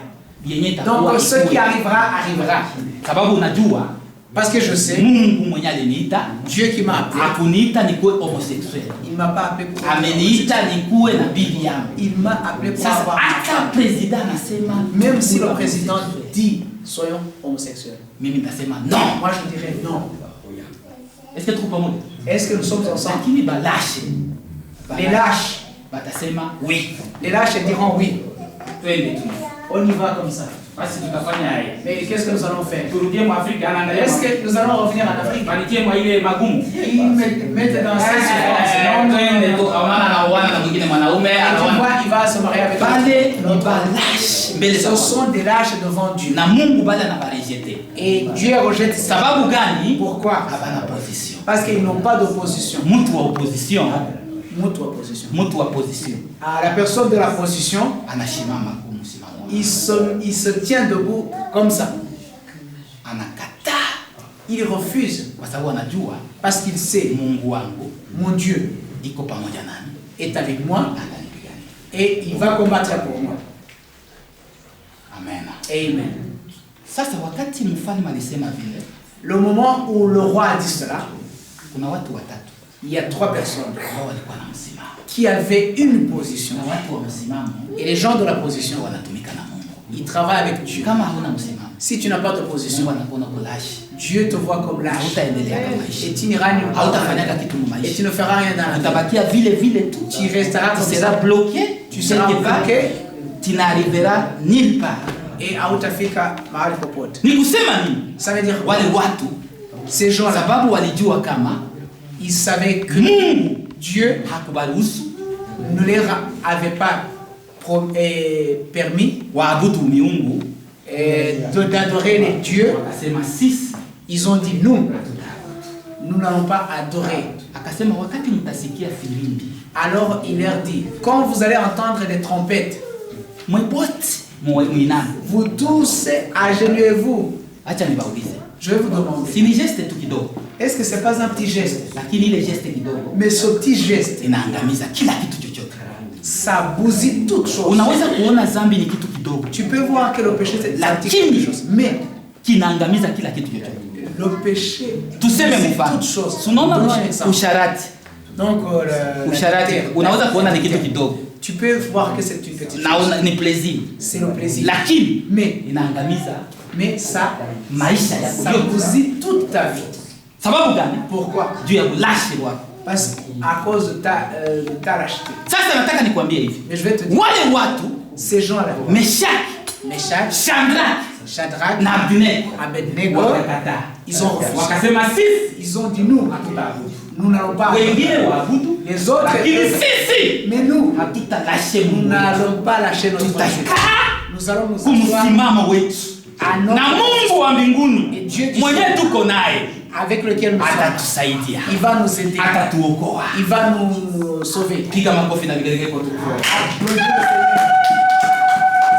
Donc ce qui arrivera arrivera. Sababu unajua, parce que je sais, Mungu mwenye aliniita, Dieu qui m'a appelé, hakuniita nikuwe homosexuel. Il m'a pas appelé pour ameniita nikuwe na bibi yangu. Il m'a appelé pour avoir un président anasema, même si le président dit soyons homosexuels, mimi nasema non. Moi je dirais non. Est-ce que tuko pamoja? Est-ce que nous sommes ensemble? Lakini balashe, les lâches batasema oui. Les lâches diront oui. On y va comme ça. Mais qu'est-ce que nous allons faire? Est-ce que nous allons revenir en Afrique? Ils mettent dans cette souffrance. Il va se marier avec eux. Ce sont des lâches devant Dieu. Et Dieu rejette ça. Pourquoi? Parce qu'ils n'ont pas d'opposition. À la personne de la position, il se tient debout comme ça. Il refuse parce qu'il sait mon Dieu est avec moi et il va combattre pour moi. Amen. Amen. Sasa wakati mfalme alisema vile, le moment où le roi a dit cela, kuna watu watatu, il y a 3 personnes walikuwa na msimamo, qui avaient une position. Na watu wa msimamo, et les gens de la position wanatumika na Mungu. Ils travaillent avec Dieu. Kama huna msimamo, si tu n'as pas de position, Dieu te voit comme lâche. Et tu n'iras nulle part. Et tu ne feras rien dans la vie. Tu resteras comme ça. Bloqué. Tu seras bloqué. Tu n'arriveras nulle part. Et hautafika mahali popote. Ni kusema nini? Ça veut dire wale watu, ces gens-là, sababu walijua kama ils savaient que Dieu ne leur avait pas permis waabudu miungu d'adorer les dieux. Ils ont dit nous n'allons pas adorer. Alors il leur dit, quand vous allez entendre des trompettes, vous tous agenouillez-vous. Je vais vous demander, si ni geste tu kidogo, est-ce que c'est pas un petit geste? lakini ile geste kidogo Mais ce petit geste, inaangamiza kila kitu chochote. ça bousille toute chose. Unaweza kuona dhambi ni kitu kidogo, Tu peux voir que le péché c'est La un petit quelque chimie. chose. Mais kinaangamiza kila kitu chochote. le péché Tuseme bousille mfano, toute chose. tunaona Donnons un exemple. usharati. Donc, Usharati unaweza kuona ni kitu kidogo tu peux voir que c'est une petite na chose. ni plaisir, C'est le plaisir. lakini Mais inaangamiza ça maisha yako yote. bousille toute ta vie. Sababu gani? Pourquoi? Juu ya ulashi wako. Parce qu'à cause de ta lâcheté. Sasa nataka nikwambie hivi, Mais je vais te dire, wale watu ces gens-là, Meshaki, Meshach, Shadrach Shadrach, na Abednego Abednego, wakakataa, ils ont refusé. wakasema sisi Ils ont dit nous, nous n'allons pas. wengine waabudu, Les autres, lakini sisi mais nous, hatutalashe nous Mungu, n'allons pas lâcher notre Dieu. tutakaa Nous allons nous asseoir kumsimamo wetu à na notre Mungu wa mbinguni Et Dieu du mwenyewe ciel, tuko naye avec lequel nous sommes. atatusaidia, Il va nous aider. atatuokoa. Il va nous sauver. Piga makofi na vigelegele kwa tukufu. Applaudissez le Seigneur.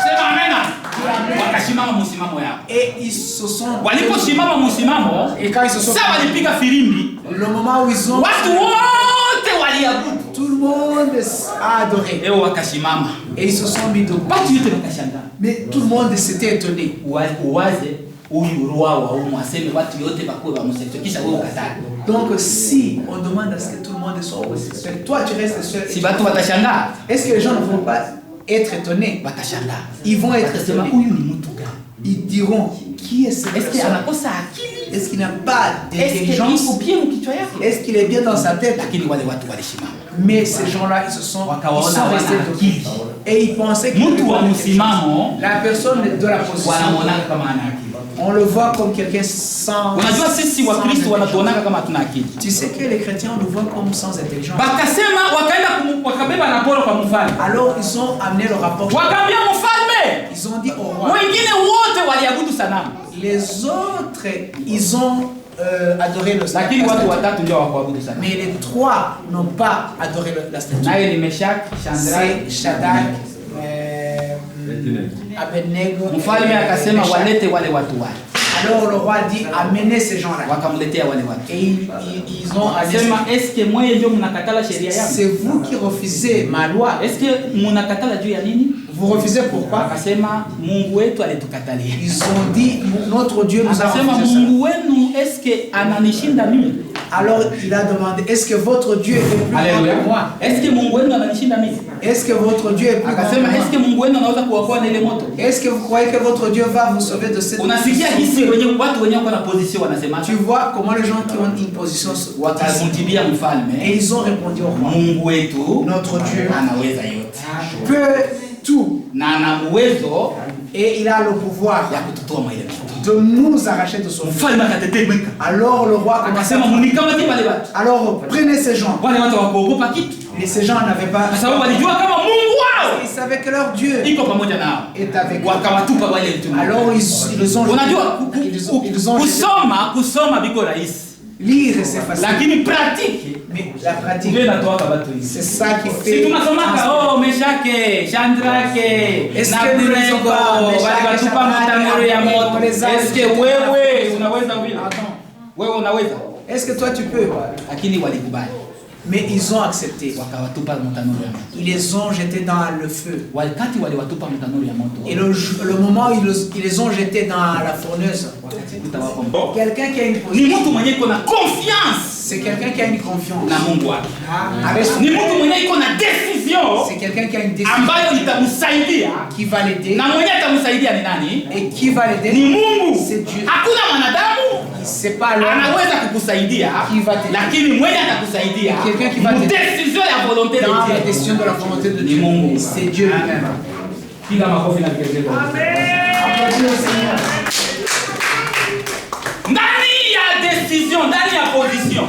Sema amena. Wakasimama msimamo yao. Et ils se sont. Waliposimama msimamo, Et quand ils se sont. sasa walipiga filimbi, Le moment où ils ont. watu wote waliabudu. Tout le monde a adoré. Leo wakasimama. Et ils se sont mis debout. Watu yote wakashangaa. Mais tout le monde s'était étonné. Uwaze huyu roho wa umu aseme watu yote bakuwe bamusekwe kisha wewe ukataa. Donc si on demande à ce que tout le monde soit homosexuel, toi tu restes seul. Si watu watashangaa, Est-ce que les gens ne vont pas être étonnés? watashangaa. Ils vont être Watasema étonnés. huyu ni mtu gani? Ils diront, qui est cette Est-ce que personne? anakosa akili? Est-ce qu'il n'a pas Est-ce qu'il d'intelligence? iko bien mkichwa yake? Est-ce qu'il est bien dans sa tête? Lakini wale watu walisimama. Mais ces gens-là, ils sont Wakaona restés wana debout. akili. Et ils pensaient que Mtu wa msimamo la personne de la position, wanamuona kama ana akili. on le voit comme quelqu'un sans. Unajua sisi wa Kristo wanatuonaka kama hatuna akili. Tu sais que les chrétiens, on le voit comme sans intelligence. Bakasema wakaenda wakabeba raporo kwa mfalme. Alors ils ont amené le rapport. Wakaambia mfalme, Ils ont dit au roi. wengine wote waliabudu sanamu. Les autres, ils ont adoré le Lakini watu statue. watatu ndio hawakuabudu sanamu. Mais les trois n'ont pas adoré la statue. Naye ni Meshaki, Shadrach, C'est Shadrach, Abednego. Mfalme akasema Meshach. walete wale watu wale. Alors le roi dit amenez ces gens-là. Wakamletea wale watu. Et ils ont Akasema eske mweye ndio mnakatala sheria yangu? c'est vous qui refusez ma loi. Eske mnakatala juu ya nini? Vous refusez pourquoi? Akasema Mungu wetu alitukatalia. Ils ont dit notre Dieu nous a Akasema refusé ça. Mungu wenu eske ananishinda mimi? Alors il a demandé est-ce que votre Dieu est plus grand Haleluya. que moi? Eske Mungu wenu ananishinda mimi? Est-ce que votre Dieu est plus grand Akasema que eske moi? Mungu wenu anaweza kuokoa na ile moto? Est-ce que vous croyez que votre Dieu va vous sauver de cette Unasikia hisi wenye watu wenye wako na position wanasema Tu vois comment les gens qui ont une position se- wakamjibia et mfalme, ils ont répondu au roi. Mungu wetu Notre Dieu anaweza yote peut tout na ana uwezo et il a le pouvoir ya kututoa mwa ile moto. de nous arracher de son feu. Mfalme akatetemeka, Alors le roi commence akasema à... munikamate wale watu. Alors prenez ces gens. Wale watu hawakuogopa kitu, Et ces gens n'avaient pas... kwa sababu walijua kama Mungu wao Ils savaient que leur Dieu iko pamoja nao, est avec eux. wakawatupa wale mtume. Alors ils ont... Unajua ils ont kusoma biko rahisi, lire c'est facile. lakini pratique Mais la pratique, ndio inatoa watu wengi. c'est ça qui Si fait... tunasomaka oh Meshake, Shadrake Est-ce na que nous Abednego lisons pas Meshake, walitupa Shadrake, matanuru ya Abednego, moto? les anges Eske qui étaient wewe dans la unaweza vile? Attends. Wewe unaweza? Est-ce que toi tu peux? Lakini walikubali, Mais ils ont accepté. wakawatupa matanuru ya moto. Ils les ont jetés dans le feu. Wakati waliwatupa matanuru ya moto, Et le moment où ils les ont jetés dans la fourneuse, wakajikuta wako mbele. quelqu'un qui a une Ni position, mtu mwenye iko na confiance c'est quelqu'un qui a une confiance. na Mungu wake. Avec son- Ni mtu mwenye iko na decision C'est quelqu'un qui a une décision ambayo itamsaidia, qui va l'aider. na mwenye atamsaidia ni nani? Et qui va Ni l'aider? Mungu. C'est Dieu. Hakuna mwanadamu C'est pas l'homme. anaweza kukusaidia, Qui va t'aider. lakini mwenye atakusaidia Quelqu'un qui va mu t'aider. decision ya volonté de Dans la Dieu. décision de la volonté de Ni Dieu. Mungu. C'est Dieu lui-même. Piga makofi na vigelegele. Applaudissez le Seigneur. Ndani ya decision, ndani ya position,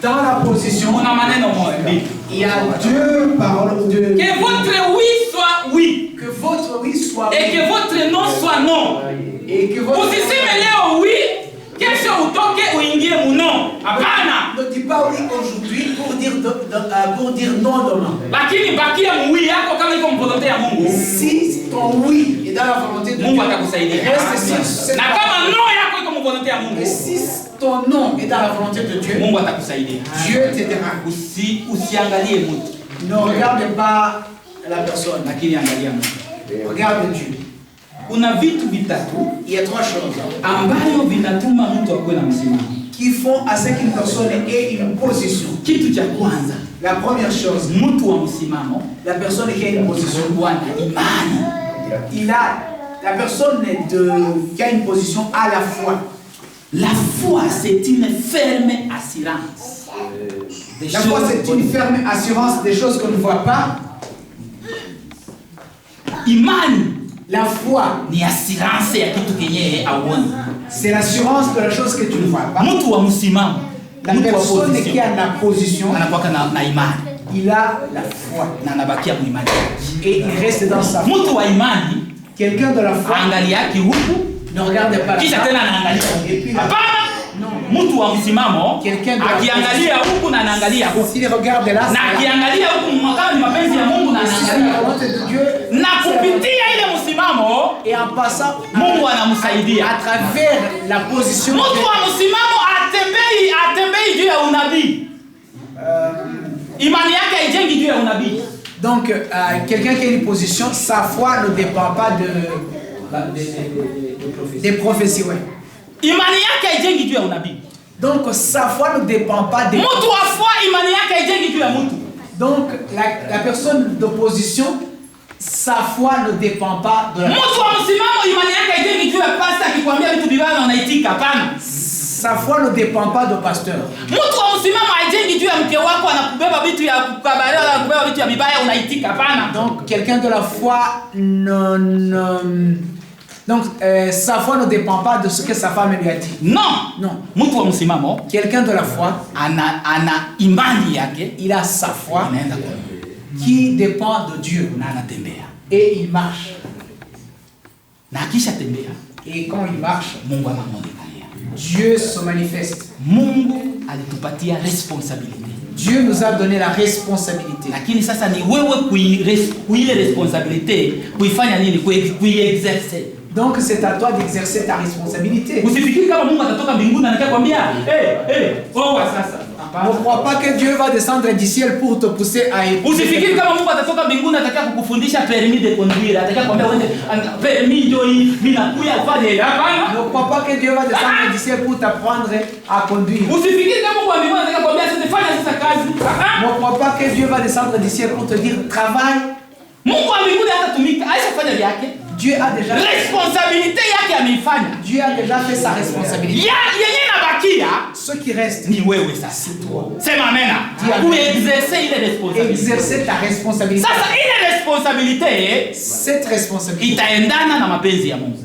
Dans la position, kuna maneno mbili. il y a deux paroles de Que votre oui soit oui que votre oui soit et que votre non soit non. et que votre Usiseme leo oui, kesho utoke uingie muno. Hapana. ne dis pas oui aujourd'hui pour dire non demain. Lakini bakia mu oui yako kama iko volonté ya Mungu. Si ton oui est dans la volonté de Mungu Dieu, atakusaidia. reste sur cette Na kama no yako iko mu volonté ya Mungu, Et si ton nom est dans la volonté de Dieu, Mungu atakusaidia. Dieu t'aidera. Usiangalie mtu. Ne regarde pas la personne, Lakini angalia Mungu. regarde Dieu. Kuna vitu vitatu Il y a 3 choses ambayo vinatuma mtu akuwe na msimamo. qui font à ce qu'une personne ait une position. Kitu cha kwanza, La première chose, mtu wa msimamo la personne qui a une position, huwa na imani. la personne qui a une position à la foi. La foi, c'est une ferme assurance. Des La foi, choses c'est une ferme assurance des choses qu'on ne voit pas. Imani La foi, ni assurance ya kitu kenye hauoni. c'est l'assurance de la chose que tu ne vois pas. Mtu wa msimamo, La mtu wa personne qui position, a la position, anakuwa na imani il a la foi. na anabakia muimani. Et il reste dans sa foi. Mtu wa imani Quelqu'un de la foi angalia huku ne regarde pas kisha la tena anaangalia Et puis huku. là- Hapana, Non. mtu wa msimamo Quelqu'un de la akiangalia huku na anaangalia huku, S'il regarde là, na c'est là. akiangalia huku kama ni mapenzi ya Mungu na Si c'est anaangalia la huku. volonté de Dieu, Na kupitia ile msimamo et en passant Mungu à anamsaidia. travers la position Mtu wa msimamo atembei juu ya unabii. Imani yake haijengi juu ya unabii. donc quelqu'un qui a une position, sa foi ne dépend pas des prophéties. Ouais. Imani yake haijengi juu ya unabii. Donc sa foi ne dépend pas des Mtu wa foi imani yake haijengi juu ya mtu. Donc la personne d'opposition, sa foi ne dépend pas de la Mtu wa msimamo imani yake haijengi juu ya pastor akikwambia vitu vibaya na unaitika, hapana. Sa foi ne dépend pas du pasteur. Mtu wa msimamo haijengi juu ya mke wako anakubeba vitu ya kukabaria na kubeba vitu ya vibaya unaitika, hapana. Donc quelqu'un de la foi sa foi ne dépend pas de ce que sa femme lui a dit. Non. Non. Mtu wa msimamo Quelqu'un de la foi, ana imani yake il a sa foi anaenda kwa qui dépend de Dieu na anatembea. et il marche. Na akisha tembea, Et quand il marche, Mungu anamuonekania. Dieu se manifeste. Mungu alitupatia responsibility. Dieu nous a donné la responsabilité. Lakini sasa ni wewe kuile responsibility kuifanya nini? Kuiexerce. Donc c'est à toi d'exercer ta responsabilité. Usifikiri kama Mungu atatoka mbinguni na anakwambia, oa sasa. Ne crois pas que Dieu va descendre du ciel pour te pousser à Usifikiri kama Mungu atatoka mbinguni atakaye kukufundisha permis de conduire, atakaye kwambia uende permis ndio hii mimi nakuya ufanye. Hapana. Ne crois pas que Dieu va descendre du ciel pour t'apprendre à conduire. Usifikiri kama Mungu wa mbinguni atakaye kwambia sasa fanya sasa kazi. Ne crois pas que Dieu va descendre du ciel pour te dire travaille. Mungu wa mbinguni hatatumika, aishafanya vyake. Dieu a déjà Responsabilité yake ameifanya. Dieu a déjà fait sa responsabilité. Yenye nabakia Ce qui reste, ni wewe sasa. Sema amena. Kuexercer ile responsabilité. exercer ta responsabilité. Sasa ile responsabilité Cette responsabilité itaendana na mapenzi ya Mungu.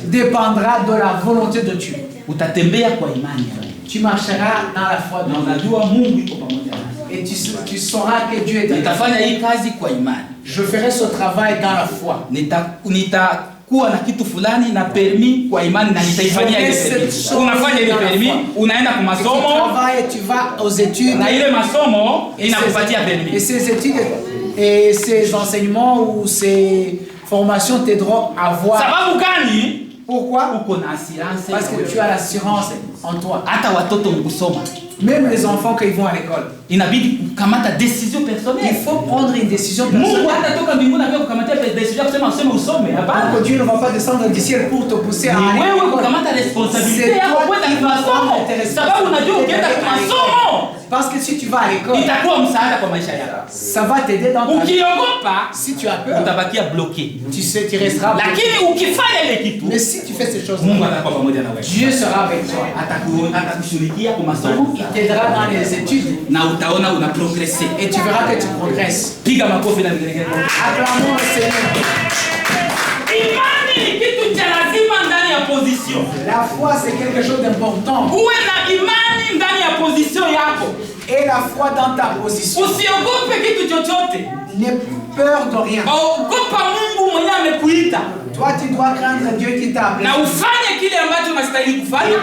dépendra de la volonté de Dieu. Utatembea kwa imani. Tu marcheras dans la foi de Na Dieu. unajua Mungu yuko pamoja nasi. Et tu sauras que Dieu est avec toi. Nitafanya hii kazi kwa imani. Je ferai ce travail dans la foi. Nitakuwa na kitu fulani na permis kwa imani na nitaifanyia ile permis. Unafanya ile permis, unaenda kwa Tu masomo travailles, tu vas aux études. na ile masomo Et inakupatia et permis. ces études et ces enseignements ou ces formations t'aideront à voir. Sababu gani? Pourquoi? Uko na assurance. Parce que tu as l'assurance en toi. Hata watoto mkusoma Même les enfants quand ils vont à l'école, inabidi kukamata decision il personnelle. faut prendre une décision Mungu personnelle. hatatoka mbinguni na kukamata decision kusema usome. Hapana. Donc Dieu ne va pas descendre du ciel pour te pousser à Ni aller à wewe l'école. kukamata responsabilité C'est yako toi kwenda qui kwa vas prendre masomo. tes Sababu unajua ukienda responsabilités kwa d'aller à masomo l'école. Parce que si tu vas à l'école, itakuwa msaada kwa maisha yako. ça va t'aider dans ta vie. Ukiogopa Si tu as peur, utabakia bloqué. tu sais, tu resteras bloqué. Lakini ukifanya ile kitu Mais si tu fais ces choses, Mungu atakuwa pamoja na wewe. Dieu sera avec toi. Atakushughulikia kwa masomo Il t'aidera dans les études na utaona una progresser. et tu verras que tu progresses. Piga makofi na vigelegele. Acclamons le Seigneur. Imani ni kitu cha lazima ndani ya position. La foi, c'est quelque chose d'important. Uwe na imani ndani ya position yako. Et la foi dans ta position. Usiogope kitu chochote. N'aie peur de rien. Ogopa Mungu mwenye amekuita. Toi, tu dois craindre Dieu qui t'a appelé. Na ufanye kile ambacho unastahili kufanya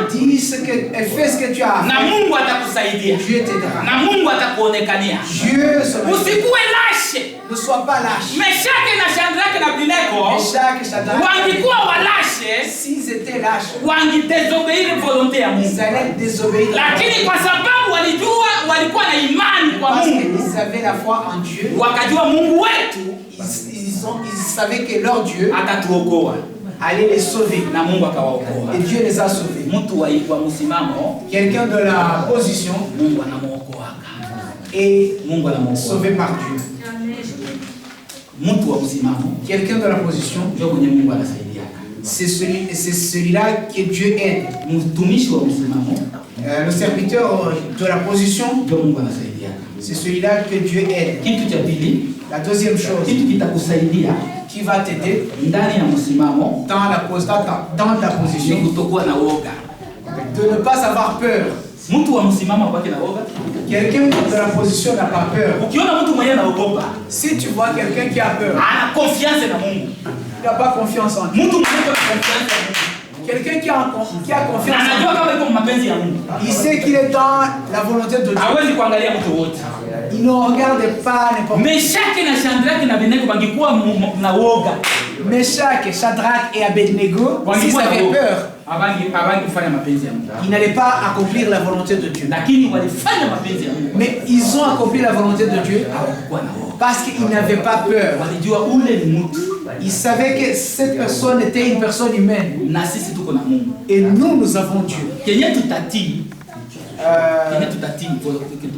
Et fais ce que tu as à na faire. Mungu atakusaidia. Dieu t'aidera. Na Mungu atakuonekania. Dieu sera. Usikuwe lâche walashe. Ne sois pas lâche. Meshaki na Shadraka na Abednego Meshach et Shadrach, wangikuwa walashe, s'ils étaient lâches, wangidesobéir volonté ya Mungu. ils allaient désobéir. Lakini kwa sababu walijua walikuwa na imani kwa Parce Mungu, qu'ils avaient la foi en Dieu, wakajua Mungu wetu ils savaient que leur Dieu atatuokoa, allait les sauver. na Mungu akawaokoa. Et Dieu les a sauvés. Mtu wa msimamo, Quelqu'un de la position Mungu anamuokoa. est Mungu anamuokoa. sauvé par Dieu. Mtu wa msimamo Quelqu'un de la position, ndio mwenye Mungu anasaidia. c'est celui-là que Dieu aide. Mtumishi wa msimamo Le serviteur de la position, ndio Mungu anasaidia. c'est celui-là que Dieu aide. Kitu cha pili, La deuxième chose kitu kitakusaidia qui va t'aider ndani ya msimamo dans ta ni position, kutokuwa na woga. de ne pas avoir peur. Mtu wa msimamo kwake na woga. Quelqu'un de la position n'a pas peur. Ukiona mtu mwenye anaogopa, Si tu vois quelqu'un qui a peur, ana confiance na Mungu. il n'a pas confiance en Dieu. Mtu mwenye ana confiance na Mungu, Quelqu'un qui a confiance en anajua Dieu, kama iko mapenzi ya Mungu. il sait qu'il est dans la volonté de Dieu. Hawezi kuangalia mtu wote. Il ne regarde pas n'importe qui. Meshaki na Shadraka na Abednego wangekuwa na woga, Meshach, Shadrach et Abednego, s'ils avaient peur, hawangefanya mapenzi ya Mungu. ils n'allaient pas accomplir la volonté de Dieu. Lakini walifanya mapenzi ya Mungu. Mais ils ont accompli la volonté de Dieu Hawakuwa na woga. parce qu'ils n'avaient pas peur. Walijua ule ni mtu Ils savaient que cette personne était une personne humaine. na sisi tuko na Mungu. Et nous avons Dieu. Kenye tutatii, kenye Euh, tutatii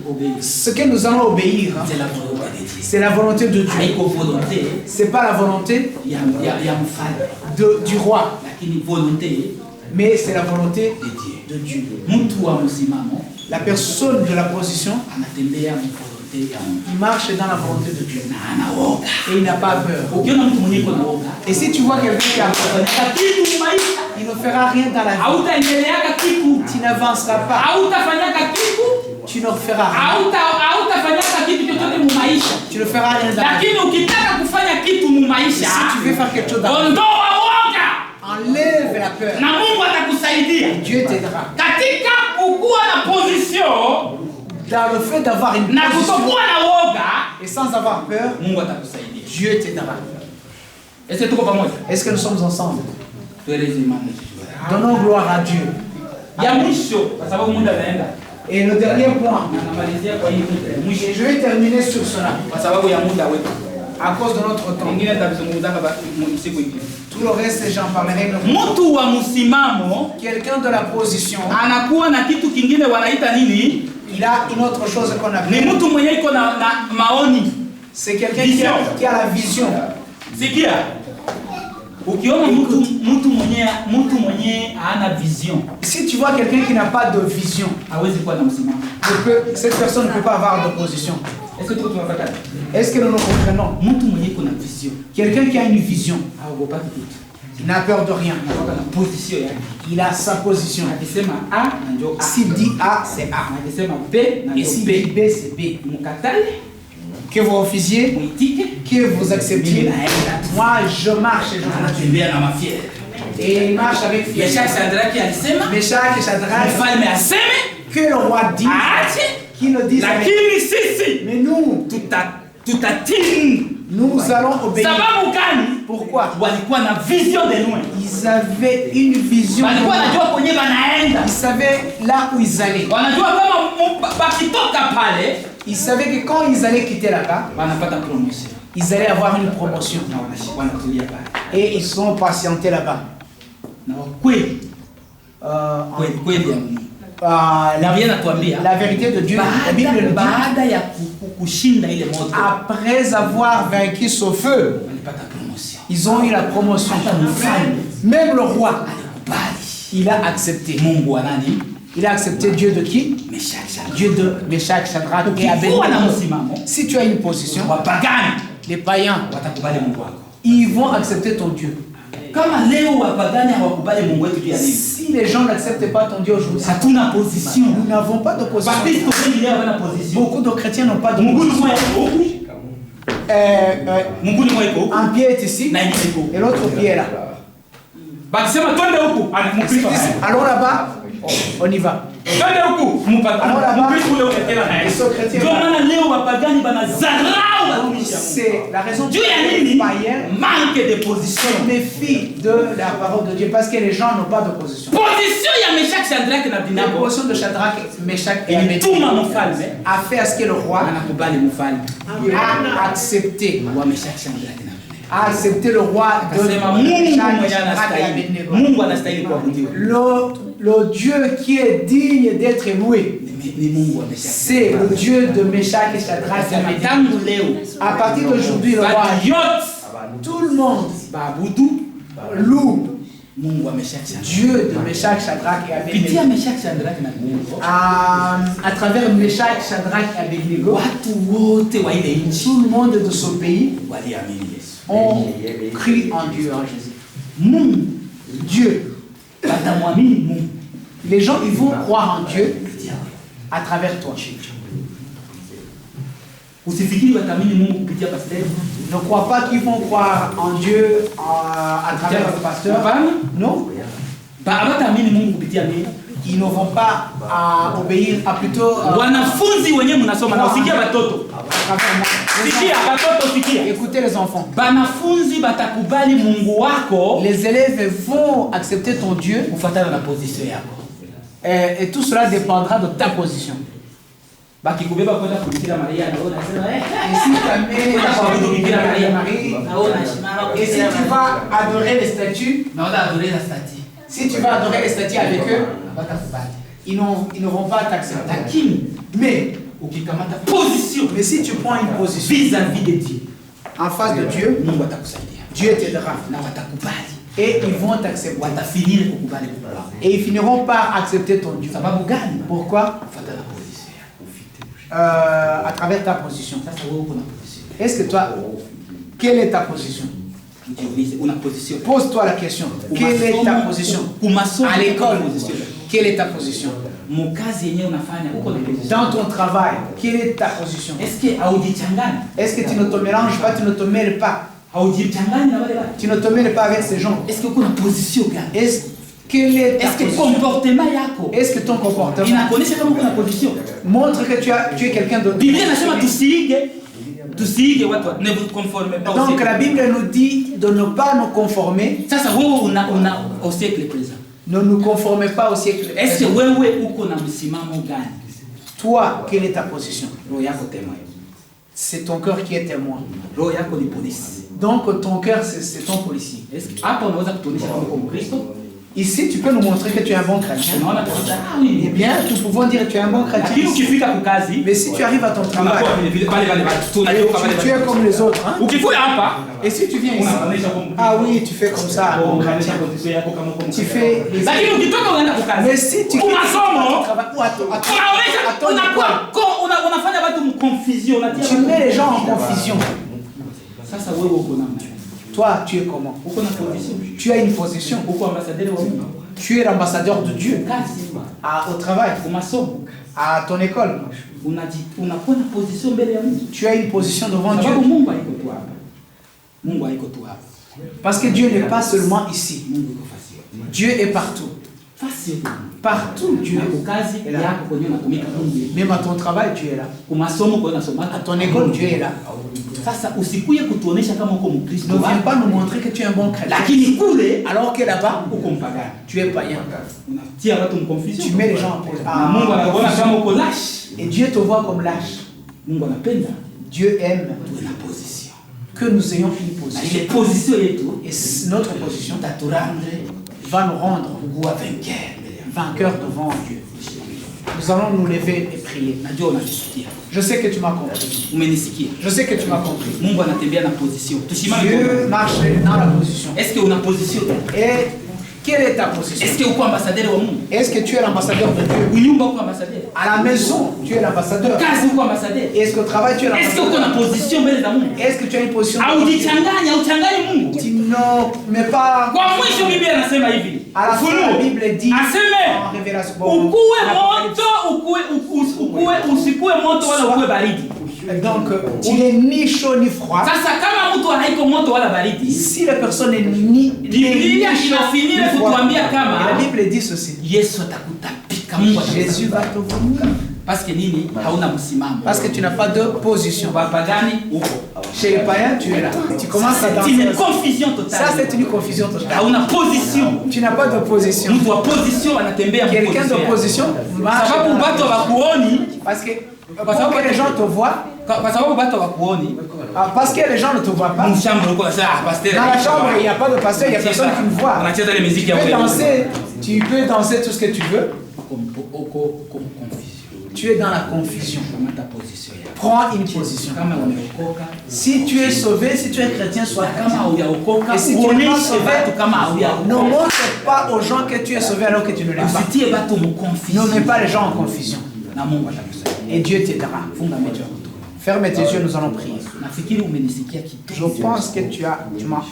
obéir. ce que nous allons obéir, hein, C'est la volonté de Dieu. c'est la volonté de Dieu. Haiko volonté C'est pas la volonté ya mfalme, du roi, lakini volonté mais c'est la volonté de Dieu. de Dieu. Mtu wa msimamo La personne de la position, anatembea volonté ya Mungu il marche dans la volonté de Dieu. na ana woga. Et il n'a pas peur. Ukiona mtu mwenye iko na woga, Et si tu vois quelqu'un qui a peur, fanya kitu maisha, il ne fera rien dans la vie. hautaendeleaka kitu, Tu n'avanceras pas. hautafanyaka kitu, Tu ne feras rien. hautafanyaka kitu chochote mu maisha. Tu ne feras rien dans la vie. Lakini ukitaka kufanya kitu mu maisha, Si tu veux faire quelque chose dans la vie, ondoa woga enlève la peur. na Mungu atakusaidia. Dieu t'aidera. Katika kukuwa na position Dans le fait d'avoir une na position kutokuwa na woga, et sans avoir peur, Mungu atakusaidia. Dieu t'aidera. Est-ce que tuko pamoja? Est-ce que nous sommes ensemble? Tueleze imani. Donnons gloire à Dieu. Ya mwisho kwa sababu muda unaenda. Et le dernier point, Na namalizia kwa hii muda ya mwisho et je vais terminer sur cela, kwa sababu ya muda wetu. à cause de notre temps. Ingine tutazungumza kama siku ingine. Tout le reste, j'en parlerai. Mtu wa msimamo Quelqu'un de la position, anakuwa na kitu kingine wanaita nini? il a une autre chose qu'on Ni appelle, mtu mwenye iko na maoni. c'est quelqu'un qui a la vision. Sikia. Ukiona mtu mwenye hana vision, Si tu vois quelqu'un qui n'a pas de vision, hawezi kuwa na msimamo. cette personne ne peut pas avoir de position. Est-ce que tunafanya? Est-ce que nous nous comprenons? Mtu mwenye iko na vision, Quelqu'un qui a une vision, haogopaki kitu. il n'a peur de rien. Anakuwa na position yake. Il a sa position. Akisema A na ndio A. S'il dit A, c'est A. Akisema B na Et ndio s'il dit B. B, c'est B. Mkatale, Que vous refusiez, muitike, que vous mimi acceptiez. naenda. Moi, je marche et je marche. Anatembea na mafiere. Et il marche avec Meshaki fierté. Shadraka alisema, Meshach et Shadrach, mfalme aseme, que le roi dit, aache, qui ne dit rien. lakini sisi Mais nous, tutatii. nous allons obéir. Sababu gani? Pourquoi? Walikuwa na vision de loin. Ils avaient une vision. Walikuwa wanajua kwenye wanaenda. Ils savaient là où ils allaient. Wanajua kama bakitoka pale Ils savaient que quand ils allaient quitter là-bas, wanapata promotion. ils allaient avoir une promotion. Na wanatulia pale. Et ils sont patientés là-bas. Na kweli kweli ya Mungu. Na vile natuambia La vérité de Dieu, la Bible le dit, baada ya kushinda ile moto après avoir vaincu ce feu, walipata promotion. ils ont eu la promotion. Hata mfalme Même le roi, alikubali. il a accepté. Mungu wa nani? Il a accepté Dieu de qui? Meshaki. Dieu de Meshach, Shadrach et Ukiwa na Abednego. msimamo, Si tu as une position, wapagani les païens, watakubali Mungu wako. ils vont accepter ton Dieu. Kama leo wapagani hawakubali Mungu wetu juu ya nini? Si les gens n'acceptent pas ton Dieu aujourd'hui, Hatuna position. nous n'avons pas de position. Bakristo wengi leo hawana position. Beaucoup de chrétiens n'ont pas de Mungu ni position. mmoja huku, Mungu ni mmoja huku, Un pied est ici na ingine iko huku. et l'autre pied est là. Bakisema twende huku, Mkristo Ici. haya. Allons là-bas, on y va. Twende huku, Mkristo ule unatenda naye. Ils sont chrétiens. Ndio maana leo wapagani banadharau watumishi. c'est la raison pour Dieu laquelle a les mis païens manque de position. se méfient de la parole de Dieu parce que les gens n'ont pas de position. Position ya Meshach Shadrach na La Abednego. position de Shadrach, Meshach et Ilituma Abednego mfalme a fait à ce que le roi anakubali mfalme a accepté. wa Meshach Shadrach na Abednego. A accepté le roi de Akasema Mungu Meshach, mwenye Shadrach et anastahili. Abednego. Mungu anastahili kuabudiwa. Le Dieu qui est digne d'être loué, Ni Mungu wa Meshach. c'est le Dieu de Meshach et Shadrach et Akasema Abednego. tangu leo À partir d'aujourd'hui, le roi, watu yote tout le monde baabudu loue Mungu wa Meshach Shadrach. Dieu de Meshach, Shadrach et Kupitia Abednego. Meshach Shadrach na Abednego. À travers Meshach, Shadrach et Abednego, Watu wote wa ile nchi tout le monde de ce pays waliamini Yesu. ont cru en Dieu, en Jésus. Mungu Dieu. watamwamini Mungu. Les gens, ils vont croire en Dieu à travers toi. Usifikiri wataamini Mungu kupitia pastor. Ne crois pas qu'ils vont croire en Dieu à travers le pasteur. Non. Hawataamini Mungu kupitia mimi. Ils ne vont pas obéir à plutôt Wanafunzi wenyewe mnasoma na usikia watoto. à travers moi. Sikia watoto sikia. Écoutez les enfants. Banafunzi batakubali Mungu wako Les élèves vont accepter ton Dieu kufuatana na position yako. et tout cela dépendra de ta position. Bakikubeba kwenda kumkira Maria na wewe unasema Et si tu amènes Marie, et si tu vas adorer les statues, naona adorer la statue. si tu vas adorer les statues avec eux, ils ne vont pas t'accepter. Lakini Mais ukikamata position si tu prends une position vis-à-vis de Dieu, en face de Dieu, Mungu atakusaidia. Dieu t'aidera. Na watakubali. Et ils vont t'accepter. Watafiniri kukubali Mungu wako. Et ils finiront par accepter ton Dieu. Sababu gani? Pourquoi? Kufuatana na position yako. À travers ta position. Sasa wewe uko na position. Est-ce que toi, quelle est ta position? Jiulize una position. Pose-toi la question. Quelle est ta position? Kumasomo À l'école, position. quelle est ta position? Mukazi yenyewe unafanya uko na position. Dans ton travail, quelle est ta position? Est-ce que haujichangani? Est-ce que tu ne te mélanges pas, tu ne te mêles pas? Haujichangani na wale watu? Tu ne te mêles pas avec ces gens. Est-ce que uko na position gani? Quelle est ta Est-ce que position? comportement yako Est-ce que ton comportement inakuonyesha kama uko na position? montre que tu es quelqu'un de... Biblia inasema tusiige watu ne vous conformez pas au Donc siècle. la Bible nous dit de ne pas nous conformer. Sasa wewe una au siècle présent. Ne nous conformez pas au siècle. Est-ce que wewe uko na msimamo gani? Toi, quelle est ta position? Roho yako témoin. C'est ton cœur qui est témoin. Roho yako ni polisi. Donc ton cœur, c'est ton policier. Est-ce que hapa unaweza kutuonyesha kama uko Mkristo? Ici, tu peux nous montrer que tu es un bon chrétien. Unaona kabisa oui. Eh bien, nous pouvons dire que tu es un bon Lakini chrétien. ukifika kukazi Mais si tu arrives à ton travail, unakuwa vile vile pale pale tunajua pale tu es pale. comme les autres. Hein? Ukifika hapa Et si tu viens ici, ah oui, tu fais comme ça, bon chrétien. Tu fais les... Lakini ukitoka unaenda kukazi. Mais si tu Umasomo travail ou à ton unaonyesha unakuwa unafanya watu mconfusion unatia. tu mets les gens en confusion. Sasa wewe uko namna gani? Toi, tu es comment? Uko na position. Tu as une position. Uko ambassadeur wa Mungu. Tu es l'ambassadeur de Dieu Kazi. au travail, Umasomo. à ton école. Unakuwa na position mbele ya Mungu. Tu as une position devant Dieu. Sababu Mungu haiko tu hapa. Mungu haiko tu hapa. Parce que Dieu n'est pas seulement ici. Mungu yuko fasi yote. Dieu est partout. Fasi yote. Partout, Dieu Kwa est. kazi yako kwenye unatumika Mungu. Même à ton travail, Dieu est là. Kumasomo kwa unasoma. À ton école, Dieu est là. Sasa usikuye kutuonesha kama uko Mkristo. Ne viens pas nous montrer que tu es un bon chrétien. Lakini kule Alors que là-bas, uko mpagani. tu es païen. Unatia watu mconfusion. Tu mets les gens Na Mungu anakuona kama uko lash. Et Dieu te voit comme lâche. Mungu anapenda Dieu aime tuwe na position. que nous ayons une Na position. ile position yetu Et notre position taturandre va nous rendre kuwa vainqueur. vainqueurs devant Dieu. Nous allons nous lever et prier. Najua unanisikia. Je sais que tu m'as compris. Umenisikia. Je sais que tu m'as compris. Mungu anatembea na position. Tusimame Dieu kwa. marche dans la position. Est-ce que una position? Et quelle est ta position? Est-ce que uko ambassadeur wa Mungu? Est-ce que tu es l'ambassadeur de Dieu? Unyumba uko ambassadeur. À la maison, tu es l'ambassadeur. Kazi uko ambassadeur. Est-ce qu'au travail, tu es Est-ce que uko l'ambassadeur? na position mbele za Mungu? Est-ce que tu as une position? Haujichanganya, hauchanganyi Mungu. Tu ne mets pas... Kwa mwisho Biblia anasema hivi. À la fin, la Bible dit Aseme en révélation. ukuwe moto, usikuwe moto wala ukuwe baridi. Donc, tu n'es ni chaud ni froid. Sasa kama mtu haiko moto wala baridi, Si la personne n'est ni Biblia chaud inafinire ni froid, kutuambia et kama la Bible dit ceci. Yesu atakutapika, Mungu Jésus atakutapika. va te vomir. Parce que nini hauna msimamo. Parce que tu n'as pas de position. Wapagani uko. Chez les païens, tu es là. Tu commences à C'est danser. une confusion totale. Ça, c'est une confusion totale. Hauna position. Tu n'as pas de position. Mtu wa position anatembea Quelqu'un de position marche. sababu watu wakuoni Parce que les gens te voient. kwa sababu watu wakuoni Parce que les gens ne te voient pas. mshambo uko sasa pasteur. Dans la chambre, il n'y a pas de pasteur, il n'y a personne qui me voit. Unacheza ile muziki ya Tu peux wewe. danser, tu peux danser tout ce que tu veux. Comme confusion. Tu es dans la confusion. Kamata position yako. Prends une position. Kama umeokoka, Si tu es sauvé, si tu es chrétien, sois kama chrétien. hujaokoka, Et si tu n'es pas uoneshe sauvé, watu kama ne haujaokoka. montre pas aux gens que tu es sauvé alors que tu ne l'es pas. Usitie watu mu confusion. Ne mets pas les gens en confusion. Na Mungu atakusaidia. Et Dieu t'aidera. Funga macho yako. Ferme tes yeux, nous allons prier. Nafikiri umenisikia kitu. Je pense que tu m'as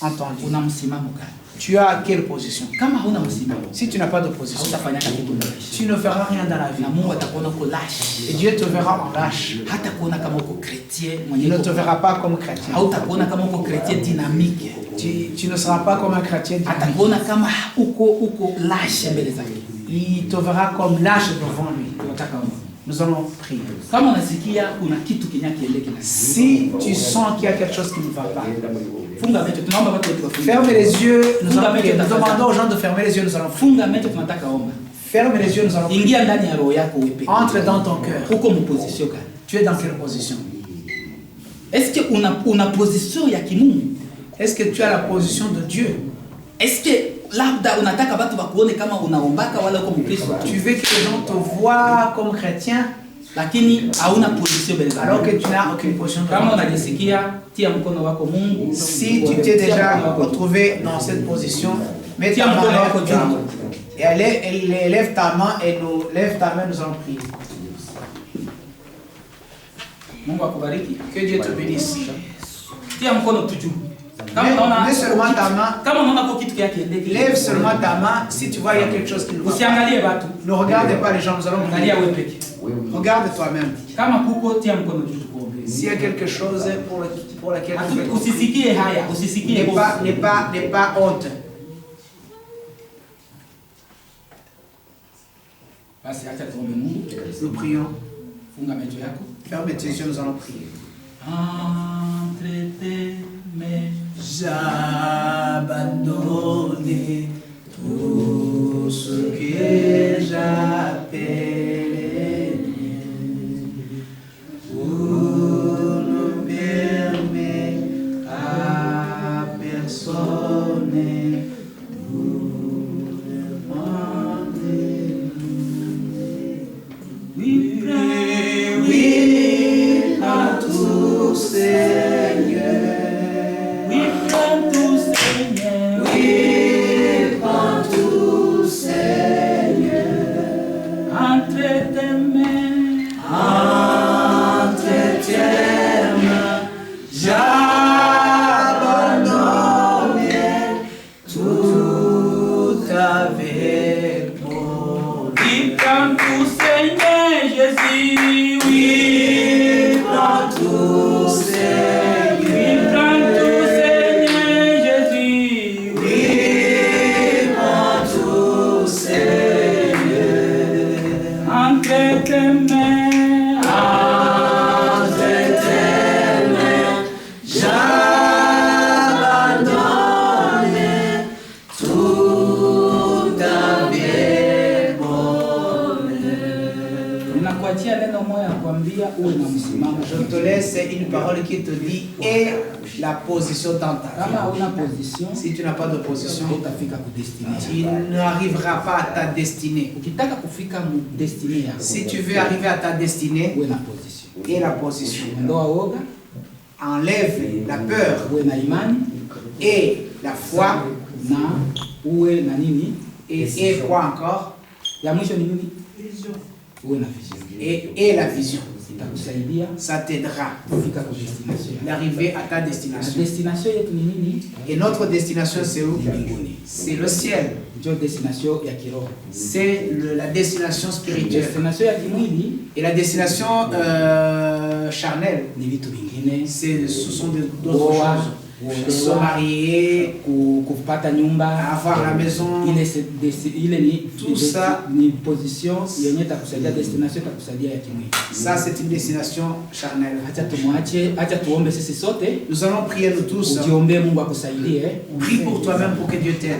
entendu. Una msimamo gani? Tu as quelle position? Kama huna msimamo, Si tu n'as pas de position, hautafanya kitu maisha. tu ne feras rien dans la vie. Na Mungu atakuona uko lâche. Et Dieu te verra en lâche. Hata kuona kama uko chrétien Il mwenye ne te verra pas comme chrétien. hautakuona kama uko chrétien dynamique. Tu ne seras pas comme un chrétien dynamique. Atakuona kama uko lâche mbele zake. Il te verra comme lâche devant lui. Tunataka omba. Nous allons prier. Kama unasikia kuna kitu kinyaki na Si tu sens qu'il y a quelque chose qui ne va pas, funga macho, tunaomba watu wote wafunge. ferme les yeux. Nous allons prier. Nous demandons aux gens de fermer les yeux. Nous allons prier. Funga macho, tunataka omba. Ferme les yeux. Nous allons prier. Ingia ndani ya roho yako wewe. Entre dans ton cœur. Uko mu position gani? Tu es dans quelle position? Est-ce que una position ya kimungu? Est-ce que tu as la position de Dieu? Est-ce que labda unataka watu wakuone kama unaombaka wala uko mkristo? Tu veux que les gens te voient comme chrétien Lakini hauna position mbele zako. alors que tu n'as aucune position Kama devant Dieu. unajisikia tia mkono wako Mungu. Si tu t'es déjà retrouvé dans cette position, mets ta main et lève ta main et lève ta main, nous allons prier. Mungu akubariki. Que Dieu te bénisse. Tia mkono tu juu. Kama unaona Mets seulement ta main, kama unaona kwa kitu yake endeke. lève seulement ta main. Si tu vois il y a quelque chose qui ne va pas, Usiangalie watu. ne regarde pas les gens, nous allons Angalia prier. wewe peke. Regarde toi-même. Kama kuko tia mkono juu tukuombe. S'il y a quelque chose pour laquelle tu veux, Usisikie haya, usisikie n'aie hofu. pas honte. Basi acha tuombe Mungu. Nous prions. Funga macho yako. Ferme tes yeux, nous allons prier. Entre tes mains. J'abandonne tout ce que j'appelle pour ne permettre à personne pour demander. Oui, Oui, à tout Seigneur. oui, prends tout Seigneur. Oui, prends tout Seigneur. Entre tes mains. Entre tes mains, j'abandonne tout avec mon Oui, prends tout Seigneur Jésus. Oui, prends tout Seigneur. Oui, prends tout Seigneur Jésus. Oui, prends tout Seigneur. Entre tes mains. Entre tes mains, j'abandonne tout avec bonheur. Ninakuachia neno moja kuambia uwe na msimamo. Je te laisse une parole qui te dit et la position dans ta Kama vie. una position, Si tu n'as pas de position, utafika ku destination. tu n'arriveras pas à ta destinée. Ukitaka kufika mu destination yako. Si tu veux arriver à ta destinée, uwe na position. et la position. Ondoa woga, Enlève la peur uwe na imani et la foi na uwe na nini? et quoi encore? Ya mwisho ni nini? Uwe na vision. Et la vision. Itakusaidia Ça t'aidera kufika ku destination. d'arriver à ta Na destination. destination yetu ni nini? Et notre destination, c'est où? Mbinguni. C'est le ciel. Ndio destination ya kiroho. C'est la destination spirituelle. Destination ya kimwili Et la destination charnelle, ni vitu vingine. ce sont d'autres Kuoa, choses. se marier, kupata nyumba, avoir la maison, tout ça ni position yenye takusaidia destination takusaidia ya kimwili. Ça c'est une destination charnelle. Acha tuombe sisi sote. Nous allons prier nous tous. Ujiombe Mungu akusaidie. Prie pour toi-même pour que Dieu t'aide.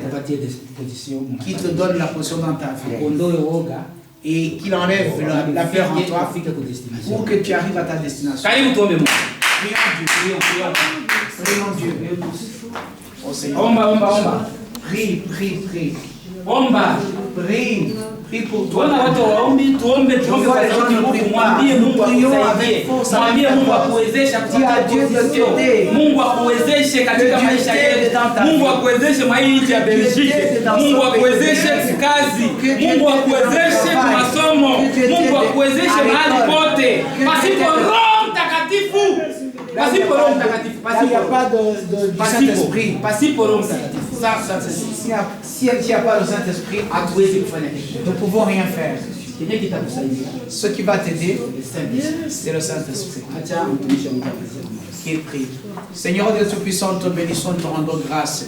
Qui te donne la position dans ta vie. Et qu'il enlève la peur en toi pour que tu arrives à ta destination. Prions Dieu. Oh Seigneur. Prie. Prie pour toi. Mungu akuwezeshe kupata Dieu, Mungu akuwezeshe katika maisha yetu, Mungu akuwezeshe maisha ya Belgique, Mungu akuwezeshe kazi, Mungu akuwezeshe masomo, Mungu akuwezeshe mahali pote. Pasipo Roho Mtakatifu, pasipo Roho Mtakatifu, il n'y a pas de Saint-Esprit. Pasipo Roho Mtakatifu. S'il n'y a pas le Saint-Esprit, nous ne pouvons rien faire. Ce qui va t'aider, c'est le Saint-Esprit. Qui prie. Seigneur Dieu Tout-Puissant, nous te bénissons, nous te rendons grâce.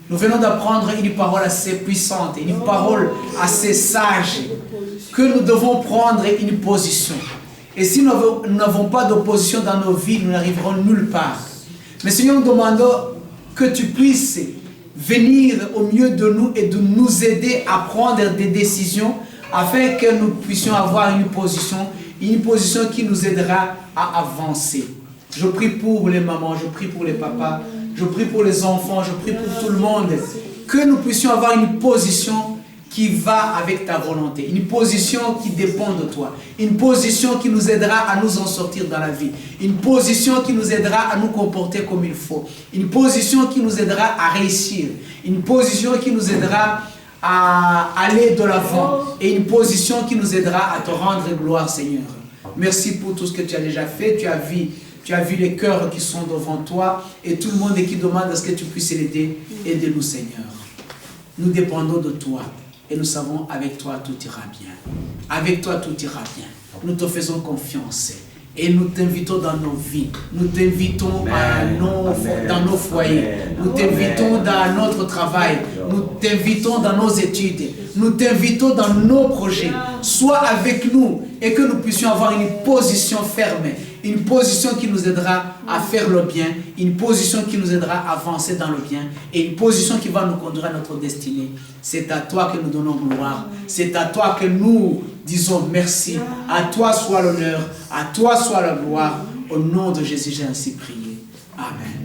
Nous venons d'apprendre une parole assez puissante, une parole assez sage, que nous devons prendre une position. Et si nous n'avons pas d'opposition dans nos vies, nous n'arriverons nulle part. Mais Seigneur, nous demandons que tu puisses venir au milieu de nous et de nous aider à prendre des décisions afin que nous puissions avoir une position qui nous aidera à avancer. Je prie pour les mamans, je prie pour les papas, je prie pour les enfants, je prie pour tout le monde, que nous puissions avoir une position qui va avec ta volonté, une position qui dépend de toi, une position qui nous aidera à nous en sortir dans la vie, une position qui nous aidera à nous comporter comme il faut, une position qui nous aidera à réussir, une position qui nous aidera à aller de l'avant et une position qui nous aidera à te rendre gloire, Seigneur. Merci pour tout ce que tu as déjà fait, tu as vu les cœurs qui sont devant toi et tout le monde qui demande à ce que tu puisses l'aider. Aide-nous, Seigneur. Nous dépendons de toi. Et nous savons, avec toi, tout ira bien. Avec toi, tout ira bien. Nous te faisons confiance. Et nous t'invitons dans nos vies. Nous t'invitons dans nos foyers. Nous t'invitons dans notre travail. Nous t'invitons dans nos études. Nous t'invitons dans nos projets. Sois avec nous et que nous puissions avoir une position ferme. Une position qui nous aidera à faire le bien, une position qui nous aidera à avancer dans le bien et une position qui va nous conduire à notre destinée. C'est à toi que nous donnons gloire, c'est à toi que nous disons merci. À toi soit l'honneur, à toi soit la gloire. Au nom de Jésus, j'ai ainsi prié. Amen.